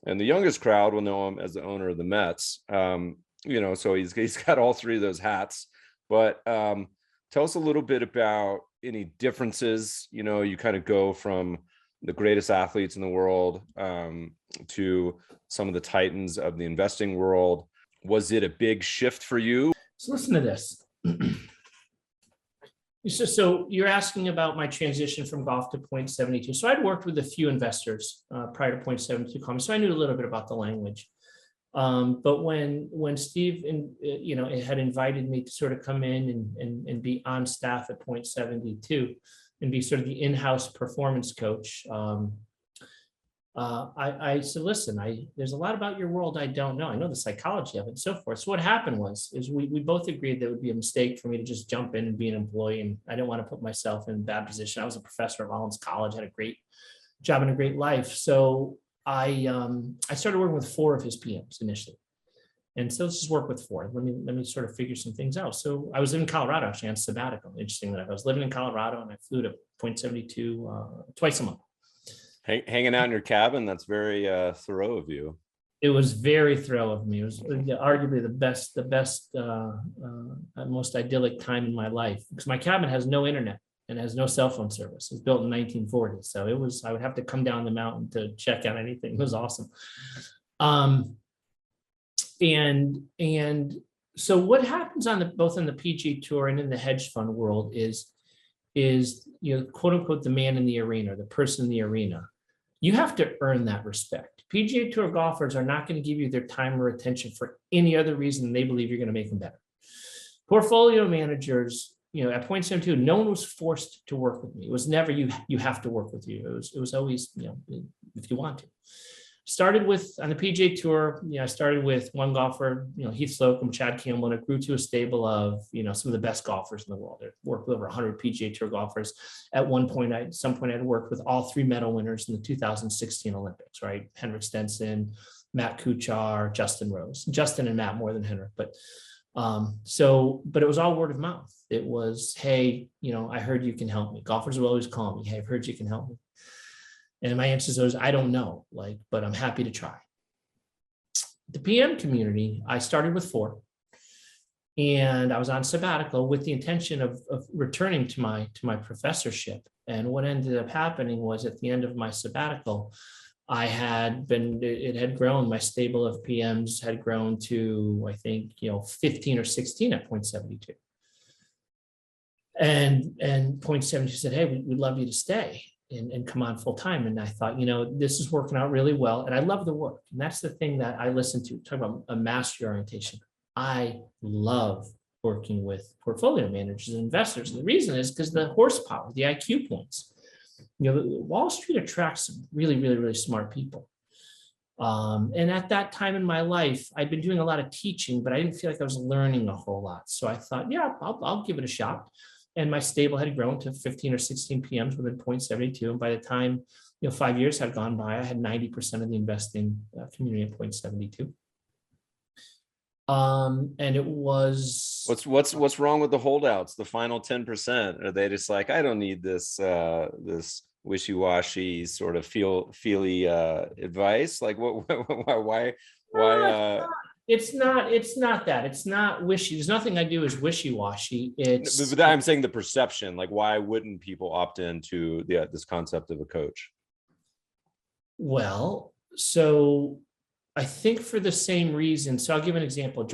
And the youngest crowd will know him as the owner of the Mets. So he's got all 3 of those hats. But tell us a little bit about any differences. You kind of go from the greatest athletes in the world to some of the titans of the investing world. Was it a big shift for you? So listen to this. So you're asking about my transition from golf to point 72. So I'd worked with a few investors prior to point 72 coming, so I knew a little bit about the language. But when Steve had invited me to sort of come in and be on staff at point 72 and be sort of the in-house performance coach, I said, listen, there's a lot about your world I don't know. I know the psychology of it and so forth. So what happened is we both agreed that it would be a mistake for me to just jump in and be an employee. And I didn't want to put myself in a bad position. I was a professor at Rollins College, had a great job and a great life. So I started working with 4 of his PMs initially. And so let's just work with 4. Let me sort of figure some things out. So I was in Colorado actually on sabbatical. Interesting that I was living in Colorado and I flew to point 72 twice a month. Hanging out in your cabin. That's very thorough of you. It was very thorough of me. It was arguably the best, most idyllic time in my life because my cabin has no internet and has no cell phone service. It was built in 1940. So I would have to come down the mountain to check out anything. It was awesome. And so what happens both in the PGA Tour and in the hedge fund world is quote unquote the man in the arena, the person in the arena. You have to earn that respect. PGA Tour golfers are not going to give you their time or attention for any other reason than they believe you're going to make them better. Portfolio managers, at point 72, no one was forced to work with me. It was never you have to work with you. It was always if you want to. Started with on the PGA Tour. I started with one golfer, Heath Slocum, Chad Campbell, and it grew to a stable of some of the best golfers in the world. I worked with over 100 PGA Tour golfers. At some point, I'd worked with all 3 medal winners in the 2016 Olympics. Right, Henrik Stenson, Matt Kuchar, Justin Rose. Justin and Matt more than Henrik, but it was all word of mouth. It was, hey, I heard you can help me. Golfers will always call me, hey, I've heard you can help me. And my answer is always, I don't know, but I'm happy to try. The PM community, I started with 4 and I was on sabbatical with the intention of returning to my professorship. And what ended up happening was at the end of my sabbatical, it had grown, my stable of PMs had grown to, I think, 15 or 16 at point 72. And point 72 said, hey, we'd love you to stay and come on full time. And I thought, this is working out really well. And I love the work. And that's the thing that I listen to, talk about a mastery orientation. I love working with portfolio managers and investors. And the reason is because the horsepower, the IQ points. Wall Street attracts some really, really, really smart people. And at that time in my life, I'd been doing a lot of teaching, but I didn't feel like I was learning a whole lot. So I thought, yeah, I'll give it a shot. And my stable had grown to 15 or 16 PMs within point 72. And by the time 5 years had gone by, I had 90% of the investing community at point 72. And it was what's wrong with the holdouts, the final 10%? Are they just like, I don't need this this wishy-washy sort of feely advice? Like why It's not that. It's not wishy. There's nothing I do is wishy-washy. But I'm saying the perception, like why wouldn't people opt into this concept of a coach? Well, so I think for the same reason. So I'll give an example. A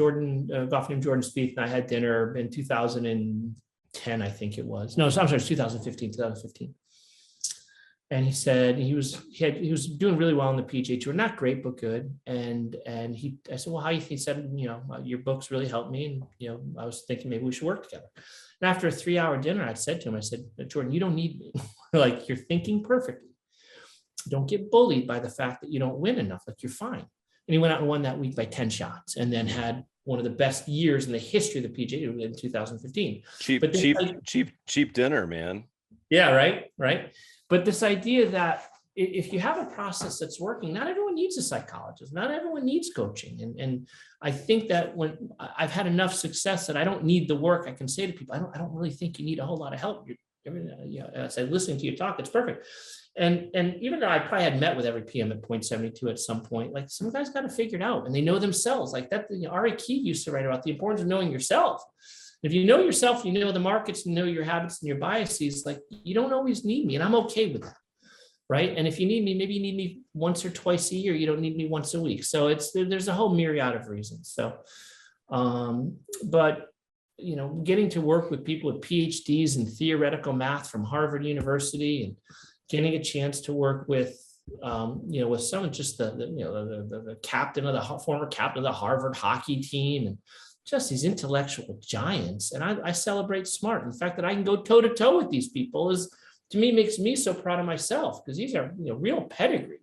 golfer named Jordan Spieth and I had dinner in 2010, I think it was. No, I'm sorry, it's 2015. And he said he was doing really well in the PGA Tour, not great but good. And I said, well, how do you think? He said, your books really helped me, and I was thinking maybe we should work together. And after a 3-hour dinner, I said to him, I said, Jordan, you don't need me. Like you're thinking perfectly. Don't get bullied by the fact that you don't win enough. Like you're fine. And he went out and won that week by 10 shots, and then had one of the best years in the history of the PGA Tour in 2015. Cheap dinner, man. Yeah, right. But this idea that if you have a process that's working, not everyone needs a psychologist, not everyone needs coaching. And I think that when I've had enough success that I don't need the work, I can say to people, I don't really think you need a whole lot of help. As I listen to you talk, it's perfect. And even though I probably had met with every PM at point 72 at some point, like some guys got it figured out and they know themselves. Like that, Ari Keeve used to write about the importance of knowing yourself. If you know yourself, you know the markets, you know your habits and your biases, like you don't always need me, and I'm okay with that, right? And if you need me, maybe you need me once or twice a year. You don't need me once a week. So there's a whole myriad of reasons. So, but getting to work with people with PhDs in theoretical math from Harvard University, and getting a chance to work with, with someone just the captain of the former captain of the Harvard hockey team, and just these intellectual giants. And I celebrate smart. And the fact that I can go toe to toe with these people to me makes me so proud of myself, because these are real pedigree,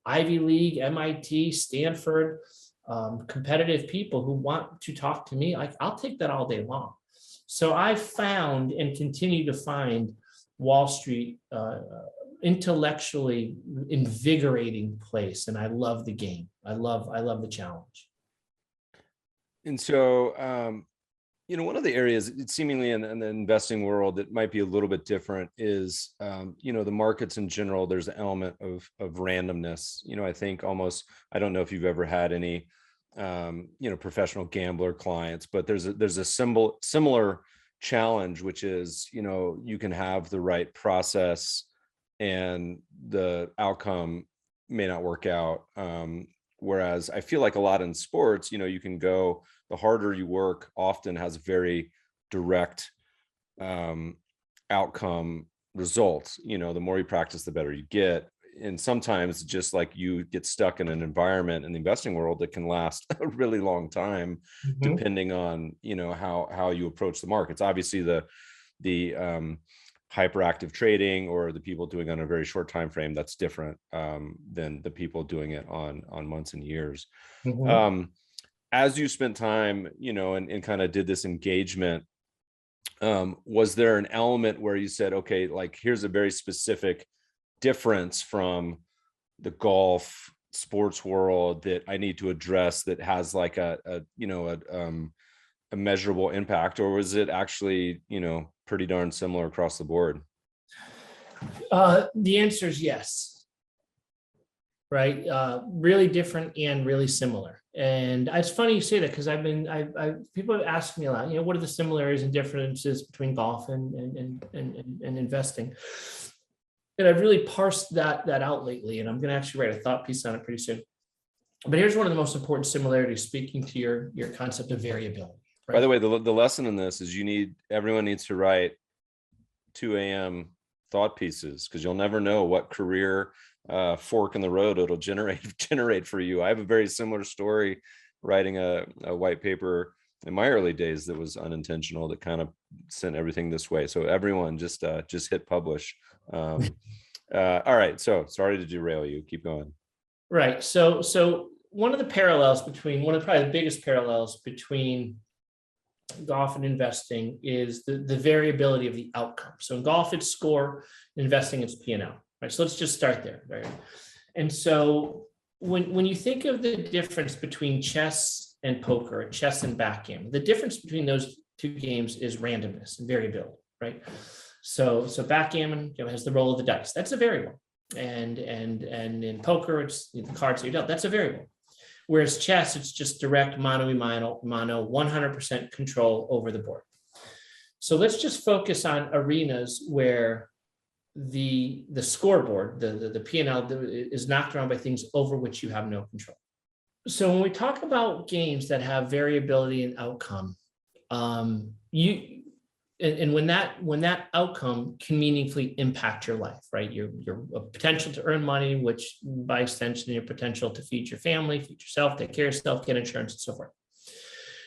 Ivy League, MIT, Stanford, competitive people who want to talk to me. I'll take that all day long. So I found and continue to find Wall Street intellectually invigorating place, and I love the game. I love the challenge. And so, one of the areas seemingly in the investing world that might be a little bit different is, the markets in general. There's an element of randomness. I think almost, I don't know if you've ever had any, professional gambler clients, but there's a similar challenge, which is, you can have the right process and the outcome may not work out. Whereas I feel like a lot in sports, you can go, the harder you work often has very direct outcome results. The more you practice, the better you get. And sometimes just like you get stuck in an environment in the investing world that can last a really long time, depending on, how you approach the markets. Obviously the hyperactive trading or the people doing on a very short time frame, that's different than the people doing it on months and years. As you spent time, and kind of did this engagement, was there an element where you said, okay, like here's a very specific difference from the golf sports world that I need to address that has like a measurable impact, or was it actually, pretty darn similar across the board? The answer is yes. Right. Really different and really similar. And it's funny you say that, because people have asked me a lot, what are the similarities and differences between golf and investing? And I've really parsed that out lately, and I'm going to actually write a thought piece on it pretty soon. But here's one of the most important similarities, speaking to your concept of variability. Right? By the way, the lesson in this is everyone needs to write 2 a.m. thought pieces, because you'll never know what career fork in the road it'll generate for you. I have a very similar story, writing a white paper in my early days that was unintentional, that kind of sent everything this way. So everyone just hit publish. All right. So sorry to derail you. Keep going. Right. So one of the probably the biggest parallels between golf and investing is the variability of the outcome. So in golf, it's score; in investing, it's P&L. Right. So let's just start there. Right. And so when you think of the difference between chess and poker, chess and backgammon, the difference between those two games is randomness and variability. Right. So backgammon has the roll of the dice. That's a variable. And in poker, it's the cards that you dealt. That's a variable. Whereas chess, it's just direct mano a mano, 100% control over the board. So let's just focus on arenas where the scoreboard, the P&L is knocked around by things over which you have no control. So when we talk about games that have variability in outcome, when that outcome can meaningfully impact your life, right? Your potential to earn money, which by extension, your potential to feed your family, feed yourself, take care of yourself, get insurance, and so forth.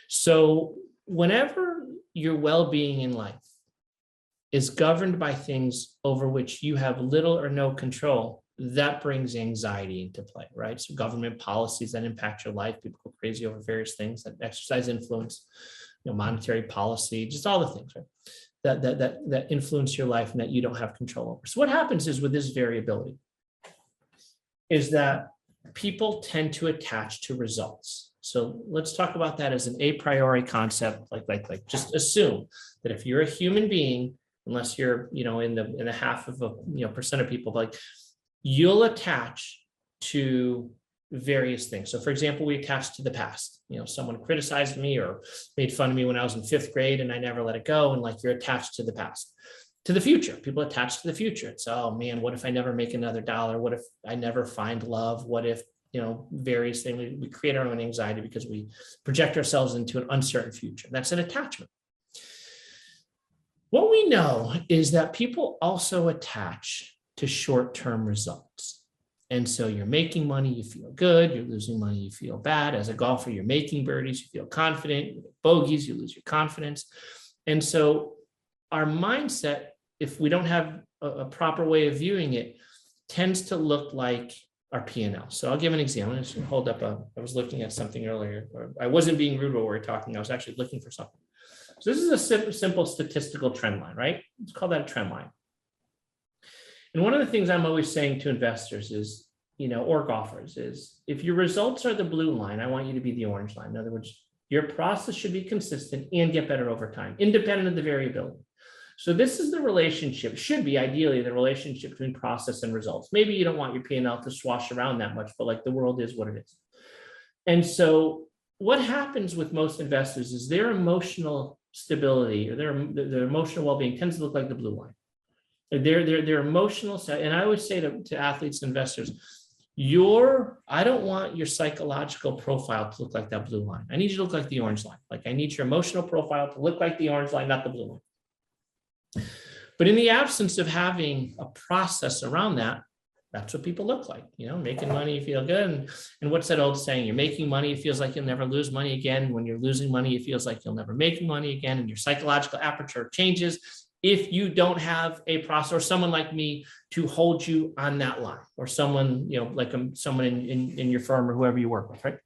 So whenever your well-being in life is governed by things over which you have little or no control, that brings anxiety into play, right? So government policies that impact your life, people go crazy over various things that exercise influence, monetary policy, just all the things, right? That influence your life and that you don't have control over. So what happens is with this variability is that people tend to attach to results. So let's talk about that as an a priori concept, like just assume that if you're a human being, unless you're, in the half of a percent of people, like you'll attach to various things. So for example, we attach to the past. Someone criticized me or made fun of me when I was in 5th grade and I never let it go. And like you're attached to the past. To the future, people attach to the future. It's, oh man, what if I never make another dollar? What if I never find love? What if, various things. We create our own anxiety because we project ourselves into an uncertain future. That's an attachment. What we know is that people also attach to short-term results. And so you're making money, you feel good. You're losing money, you feel bad. As a golfer, you're making birdies, you feel confident. You get bogeys, you lose your confidence. And so our mindset, if we don't have a proper way of viewing it, tends to look like our P&L. So I'll give an example. Just hold up. I was looking at something earlier. I wasn't being rude while we were talking. I was actually looking for something. So this is a simple statistical trend line, right? Let's call that a trend line. And one of the things I'm always saying to investors is, or golfers is, if your results are the blue line, I want you to be the orange line. In other words, your process should be consistent and get better over time, independent of the variability. So this is the relationship, should be ideally the relationship between process and results. Maybe you don't want your P&L to swash around that much, but like the world is what it is. And so what happens with most investors is their emotional stability or their emotional well-being tends to look like the blue line. Their emotional, and I always say to athletes and investors, I don't want your psychological profile to look like that blue line. I need you to look like the orange line. Like I need your emotional profile to look like the orange line, not the blue line. But in the absence of having a process around that, that's what people look like, making money, you feel good. And what's that old saying? You're making money, it feels like you'll never lose money again. When you're losing money, it feels like you'll never make money again. And your psychological aperture changes if you don't have a process or someone like me to hold you on that line, or someone, like someone in your firm or whoever you work with, right?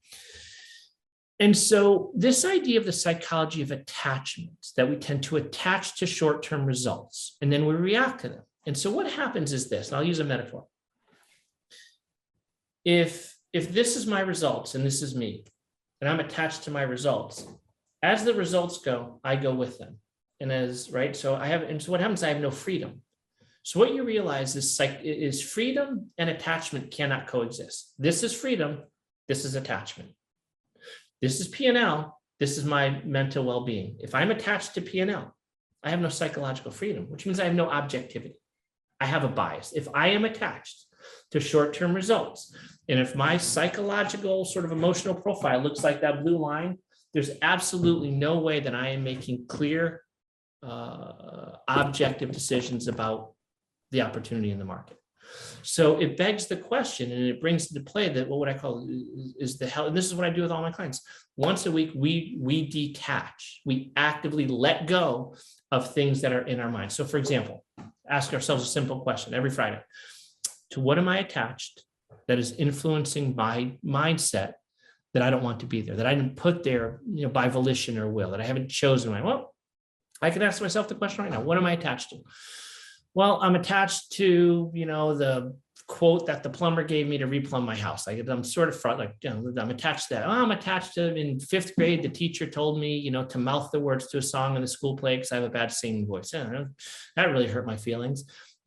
And so this idea of the psychology of attachments, that we tend to attach to short-term results, and then we react to them. And so what happens is this, and I'll use a metaphor. If this is my results and this is me, and I'm attached to my results, as the results go, I go with them. And so what happens, I have no freedom. So what you realize is freedom and attachment cannot coexist. This is freedom, this is attachment. This is P&L, this is my mental well-being. If I'm attached to P&L, I have no psychological freedom, which means I have no objectivity. I have a bias. If I am attached to short-term results, and if my psychological sort of emotional profile looks like that blue line, there's absolutely no way that I am making clear, objective decisions about the opportunity in the market. So it begs the question, and it brings into play that what I call is the hell. And this is what I do with all my clients. Once a week, we detach. We actively let go of things that are in our mind. So, for example, ask ourselves a simple question every Friday: to what am I attached that is influencing my mindset that I don't want to be there, that I didn't put there, by volition or will, that I haven't chosen? Well, I can ask myself the question right now: what am I attached to? Well, I'm attached to, the quote that the plumber gave me to replumb my house. I'm sort of I'm attached to that. I'm attached to, in 5th grade, the teacher told me, to mouth the words to a song in the school play because I have a bad singing voice. That really hurt my feelings.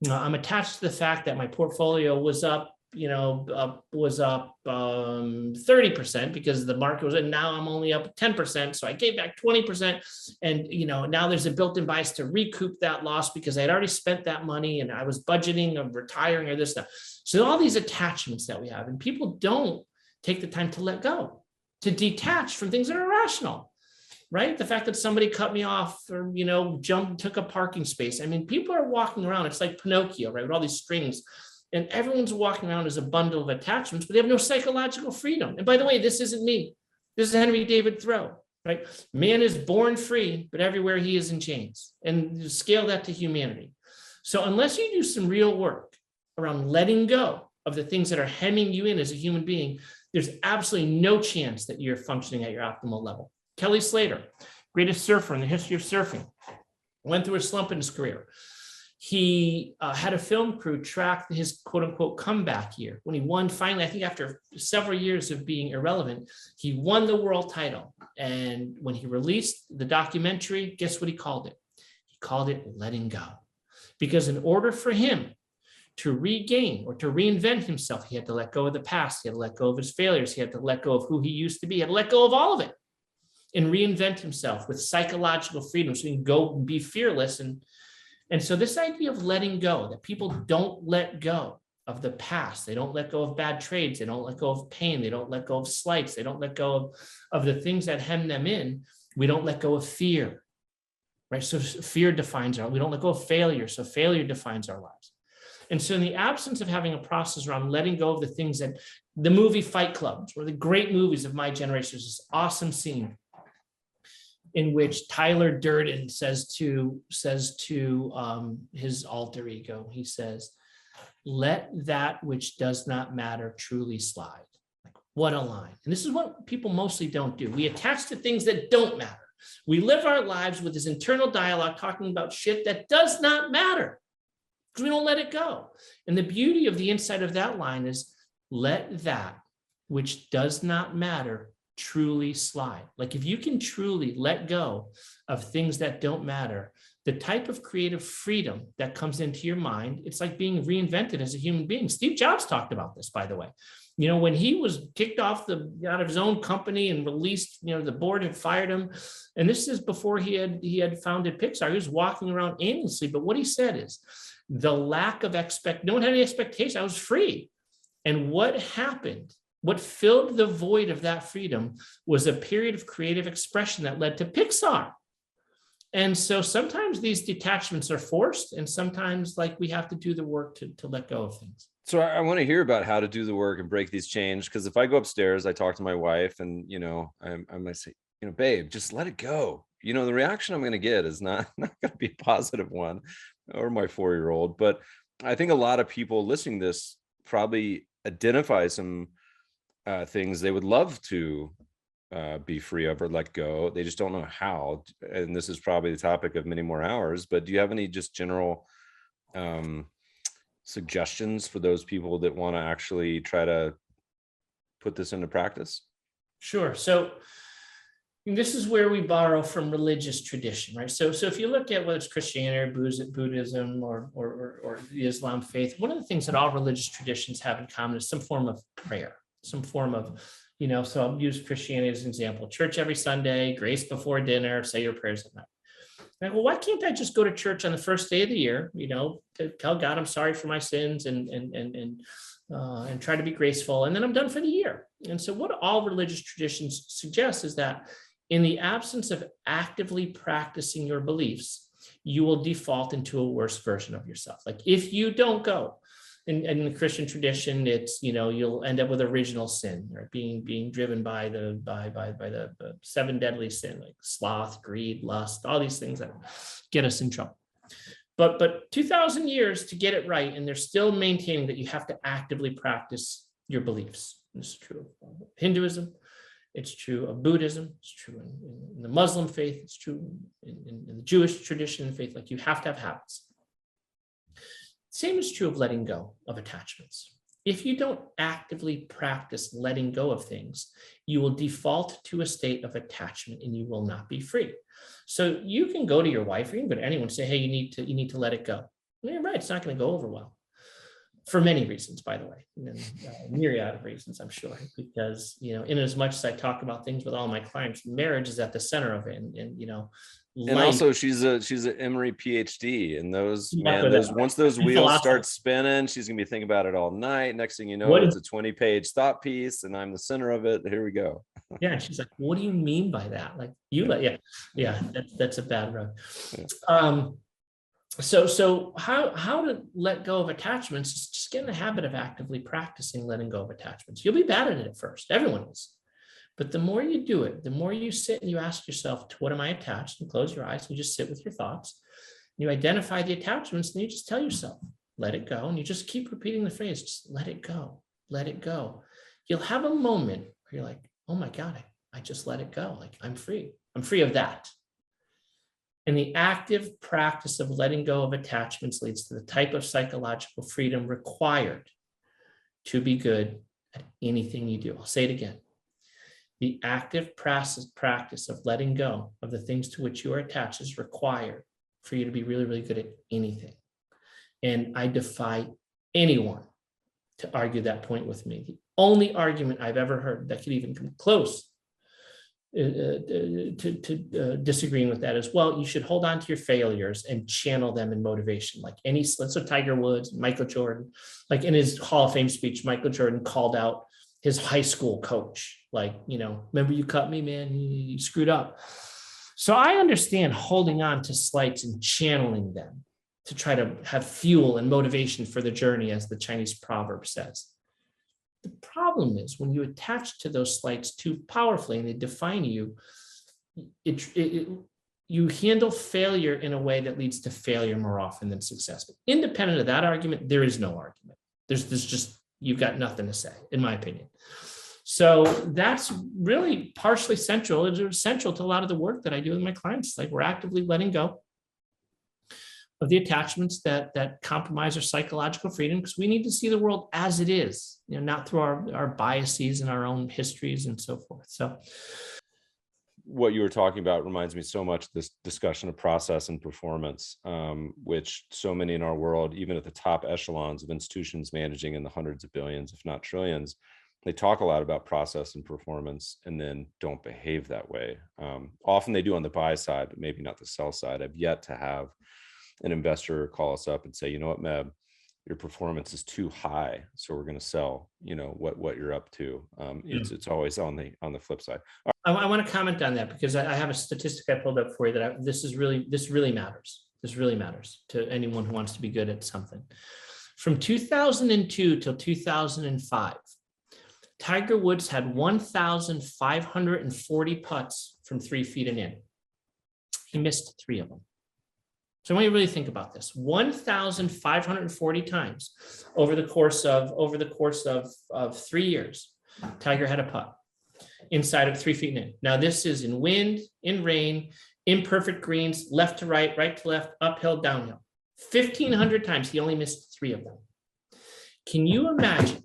I'm attached to the fact that my portfolio was up 30% because the market was, and now I'm only up 10%. So I gave back 20%. And, now there's a built-in bias to recoup that loss because I had already spent that money and I was budgeting of retiring or this stuff. So all these attachments that we have, and people don't take the time to let go, to detach from things that are irrational, right? The fact that somebody cut me off or, took a parking space. I mean, people are walking around. It's like Pinocchio, right? With all these strings. And everyone's walking around as a bundle of attachments, but they have no psychological freedom. And by the way, this isn't me. This is Henry David Thoreau, right? Man is born free, but everywhere he is in chains. And scale that to humanity. So unless you do some real work around letting go of the things that are hemming you in as a human being, there's absolutely no chance that you're functioning at your optimal level. Kelly Slater, greatest surfer in the history of surfing, went through a slump in his career. He had a film crew track his quote unquote comeback year when he won finally, I think after several years of being irrelevant, he won the world title. And when he released the documentary, guess what he called it? He called it Letting Go. Because in order for him to regain or to reinvent himself, he had to let go of the past. He had to let go of his failures. He had to let go of who he used to be. He had to let go of all of it and reinvent himself with psychological freedom so he can go and be fearless. And so this idea of letting go, that people don't let go of the past, they don't let go of bad trades, they don't let go of pain, they don't let go of slights, they don't let go of the things that hem them in. We don't let go of fear. right? So fear defines we don't let go of failure. So failure defines our lives. And so in the absence of having a process around letting go of the things that the movie Fight Club, or the great movies of my generation, is this awesome scene in which Tyler Durden says to his alter ego, he says, "Let that which does not matter truly slide." Like, what a line. And this is what people mostly don't do. We attach to things that don't matter. We live our lives with this internal dialogue talking about shit that does not matter because we don't let it go. And the beauty of the inside of that line is, let that which does not matter truly slide. Like, if you can truly let go of things that don't matter, the type of creative freedom that comes into your mind, it's like being reinvented as a human being. Steve Jobs talked about this, by the way. You know, when he was kicked off out of his own company and released, you know, the board had fired him. And this is before he had founded Pixar. He was walking around aimlessly. But what he said is, the lack of no one had any expectation. I was free. And what happened? What filled the void of that freedom was a period of creative expression that led to Pixar. And so sometimes these detachments are forced, and sometimes, like, we have to do the work to let go of things. So I want to hear about how to do the work and break these chains. Because if I go upstairs, I talk to my wife, and, you know, I might say, you know, babe, just let it go. You know, the reaction I'm going to get is not going to be a positive one, or my 4-year-old. But I think a lot of people listening to this probably identify some things they would love to be free of or let go. They just don't know how. And this is probably the topic of many more hours. But do you have any just general suggestions for those people that want to actually try to put this into practice? Sure. So this is where we borrow from religious tradition, right? So if you look at whether it's Christianity or Buddhism or the Islam faith, one of the things that all religious traditions have in common is some form of prayer, some form of, you know, so I'll use Christianity as an example. Church every Sunday, grace before dinner, say your prayers at night. Like, well, why can't I just go to church on the first day of the year, you know, to tell God I'm sorry for my sins and try to be graceful, and then I'm done for the year? And so what all religious traditions suggest is that in the absence of actively practicing your beliefs, you will default into a worse version of yourself. Like, if you don't go, in the Christian tradition, it's, you know, you'll end up with original sin, or being driven by the 7 deadly sin, like sloth, greed, lust, all these things that get us in trouble. But 2,000 years to get it right, and they're still maintaining that you have to actively practice your beliefs. This is true of Hinduism. It's true of Buddhism. It's true in the Muslim faith. It's true in the Jewish tradition and faith. Like, you have to have habits. Same is true of letting go of attachments. If you don't actively practice letting go of things, you will default to a state of attachment and you will not be free. So you can go to your wife, or you can go to anyone and say, hey, you need to let it go. And you're right, it's not going to go over well. For many reasons, by the way, and myriad of reasons, I'm sure, because, you know, in as much as I talk about things with all my clients, marriage is at the center of it, and you know, and also she's an Emory PhD, and once those wheels start spinning, she's gonna be thinking about it all night. Next thing you know, it's a 20-page thought piece, and I'm the center of it. Here we go. Yeah, she's like, what do you mean by that? Like, that's a bad road. Yeah. So how to let go of attachments is just get in the habit of actively practicing letting go of attachments. You'll be bad at it at first. Everyone is. But the more you do it, the more you sit and you ask yourself, to what am I attached? And close your eyes and you just sit with your thoughts. You identify the attachments and you just tell yourself, let it go. And you just keep repeating the phrase, just let it go, let it go. You'll have a moment where you're like, oh my God, I just let it go. Like, I'm free. I'm free of that. And the active practice of letting go of attachments leads to the type of psychological freedom required to be good at anything you do. I'll say it again. The active practice of letting go of the things to which you are attached is required for you to be really, really good at anything. And I defy anyone to argue that point with me. The only argument I've ever heard that could even come close to disagreeing with that is, well, you should hold on to your failures and channel them in motivation. Like so Tiger Woods, Michael Jordan, like in his Hall of Fame speech, Michael Jordan called out his high school coach, like, you know, remember you cut me, man, you screwed up. So I understand holding on to slights and channeling them to try to have fuel and motivation for the journey, as the Chinese proverb says. The problem is when you attach to those slights too powerfully and they define you, you handle failure in a way that leads to failure more often than success. But independent of that argument, there is no argument. There's just, you've got nothing to say, in my opinion. So that's really partially central. It's central to a lot of the work that I do with my clients. Like, we're actively letting go of the attachments that compromise our psychological freedom, because we need to see the world as it is, not through our biases and our own histories and so forth. So what you were talking about reminds me so much of this discussion of process and performance, which so many in our world, even at the top echelons of institutions managing in the hundreds of billions, if not trillions, they talk a lot about process and performance and then don't behave that way. Often they do on the buy side, but maybe not the sell side. I've yet to have an investor call us up and say, you know what, Meb, your performance is too high, so we're going to sell, what you're up to. It's always on the flip side. I want to comment on that, because I have a statistic I pulled up for you that this really matters. This really matters to anyone who wants to be good at something. From 2002 till 2005, Tiger Woods had 1,540 putts from 3 feet and in. He missed 3 of them. So when you really think about this, 1,540 times over the course of 3 years, Tiger had a putt inside of 3 feet and in. Now, this is in wind, in rain, imperfect greens, left to right, right to left, uphill, downhill. 1,500 times, he only missed 3 of them. Can you imagine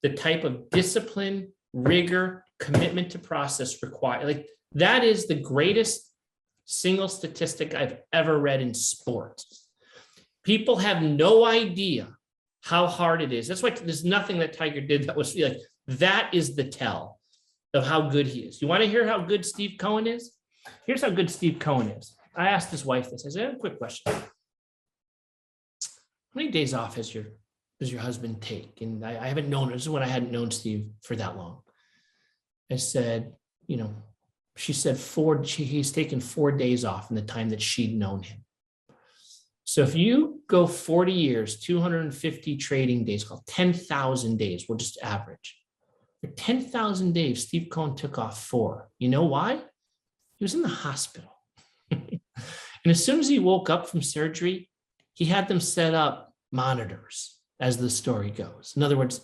the type of discipline, rigor, commitment to process required? Like, that is the greatest single statistic I've ever read in sports. People have no idea how hard it is. That's why there's nothing that Tiger did that was like, that is the tell of how good he is. You want to hear how good Steve Cohen is? Here's how good Steve Cohen is. I asked his wife this. I said, I have a quick question. How many days off does your husband take? And I haven't known, this is when I hadn't known Steve for that long. I said, she said he's taken 4 days off in the time that she'd known him. So if you go 40 years, 250 trading days, called 10,000 days, we'll just average. For 10,000 days, Steve Cohen took off 4. You know why? He was in the hospital. And as soon as he woke up from surgery, he had them set up monitors, as the story goes. In other words,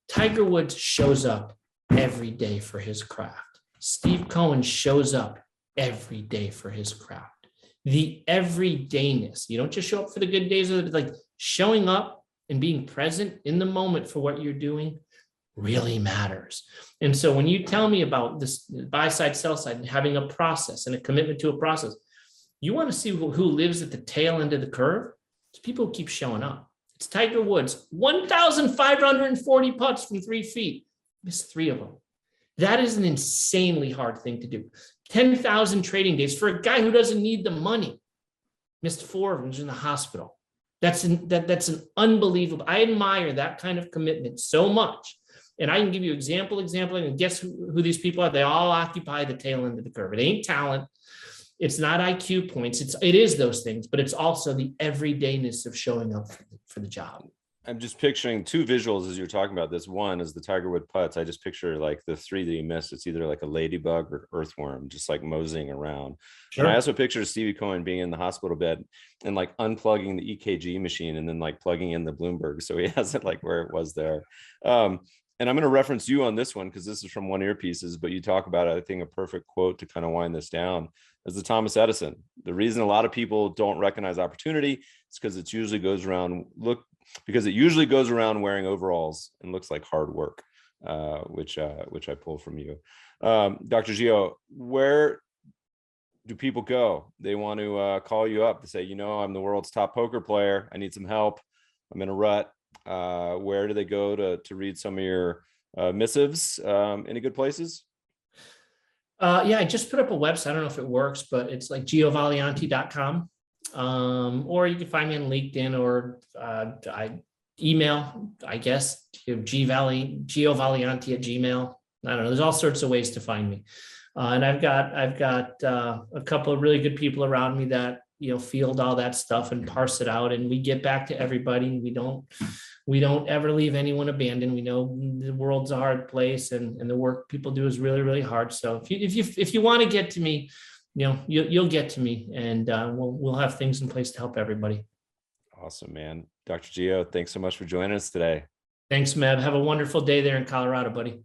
Tiger Woods shows up every day for his craft. Steve Cohen shows up every day for his craft. The everydayness. You don't just show up for the good days, like showing up and being present in the moment for what you're doing really matters. And so when you tell me about this buy side, sell side, and having a process and a commitment to a process, you want to see who lives at the tail end of the curve. It's people who keep showing up. It's Tiger Woods, 1,540 putts from 3 feet. Missed 3 of them. That is an insanely hard thing to do. 10,000 trading days for a guy who doesn't need the money. Missed 4 of them, was in the hospital. That's an unbelievable. I admire that kind of commitment so much. And I can give you example, and guess who these people are? They all occupy the tail end of the curve. It ain't talent. It's not IQ points. It is those things, but it's also the everydayness of showing up for the job. I'm just picturing 2 visuals as you're talking about this. One is the Tiger Woods putts. I just picture like the 3 that he missed. It's either like a ladybug or earthworm, just like moseying around. Sure. And I also picture Stevie Cohen being in the hospital bed and like unplugging the EKG machine and then like plugging in the Bloomberg, so he has it like where it was there. And I'm going to reference you on this one because this is from one of your pieces, but you talk about, I think, a perfect quote to kind of wind this down is the Thomas Edison. The reason a lot of people don't recognize opportunity is because it usually goes around wearing overalls and looks like hard work, which I pull from you. Dr. Gio, where do people go? They want to call you up to say, I'm the world's top poker player. I need some help. I'm in a rut. Where do they go to read some of your missives? Any good places? Yeah, I just put up a website. I don't know if it works, but it's like giovaliante.com. Or you can find me on LinkedIn or email, I guess, Gio Valiante at Gmail. I don't know. There's all sorts of ways to find me. And I've got a couple of really good people around me that, field all that stuff and parse it out, and we get back to everybody. We don't ever leave anyone abandoned. We know the world's a hard place, and the work people do is really, really hard. So if you want to get to me, you'll get to me, and we'll have things in place to help everybody. Awesome, man. Dr. Gio, thanks so much for joining us today. Thanks, Meb. Have a wonderful day there in Colorado, buddy.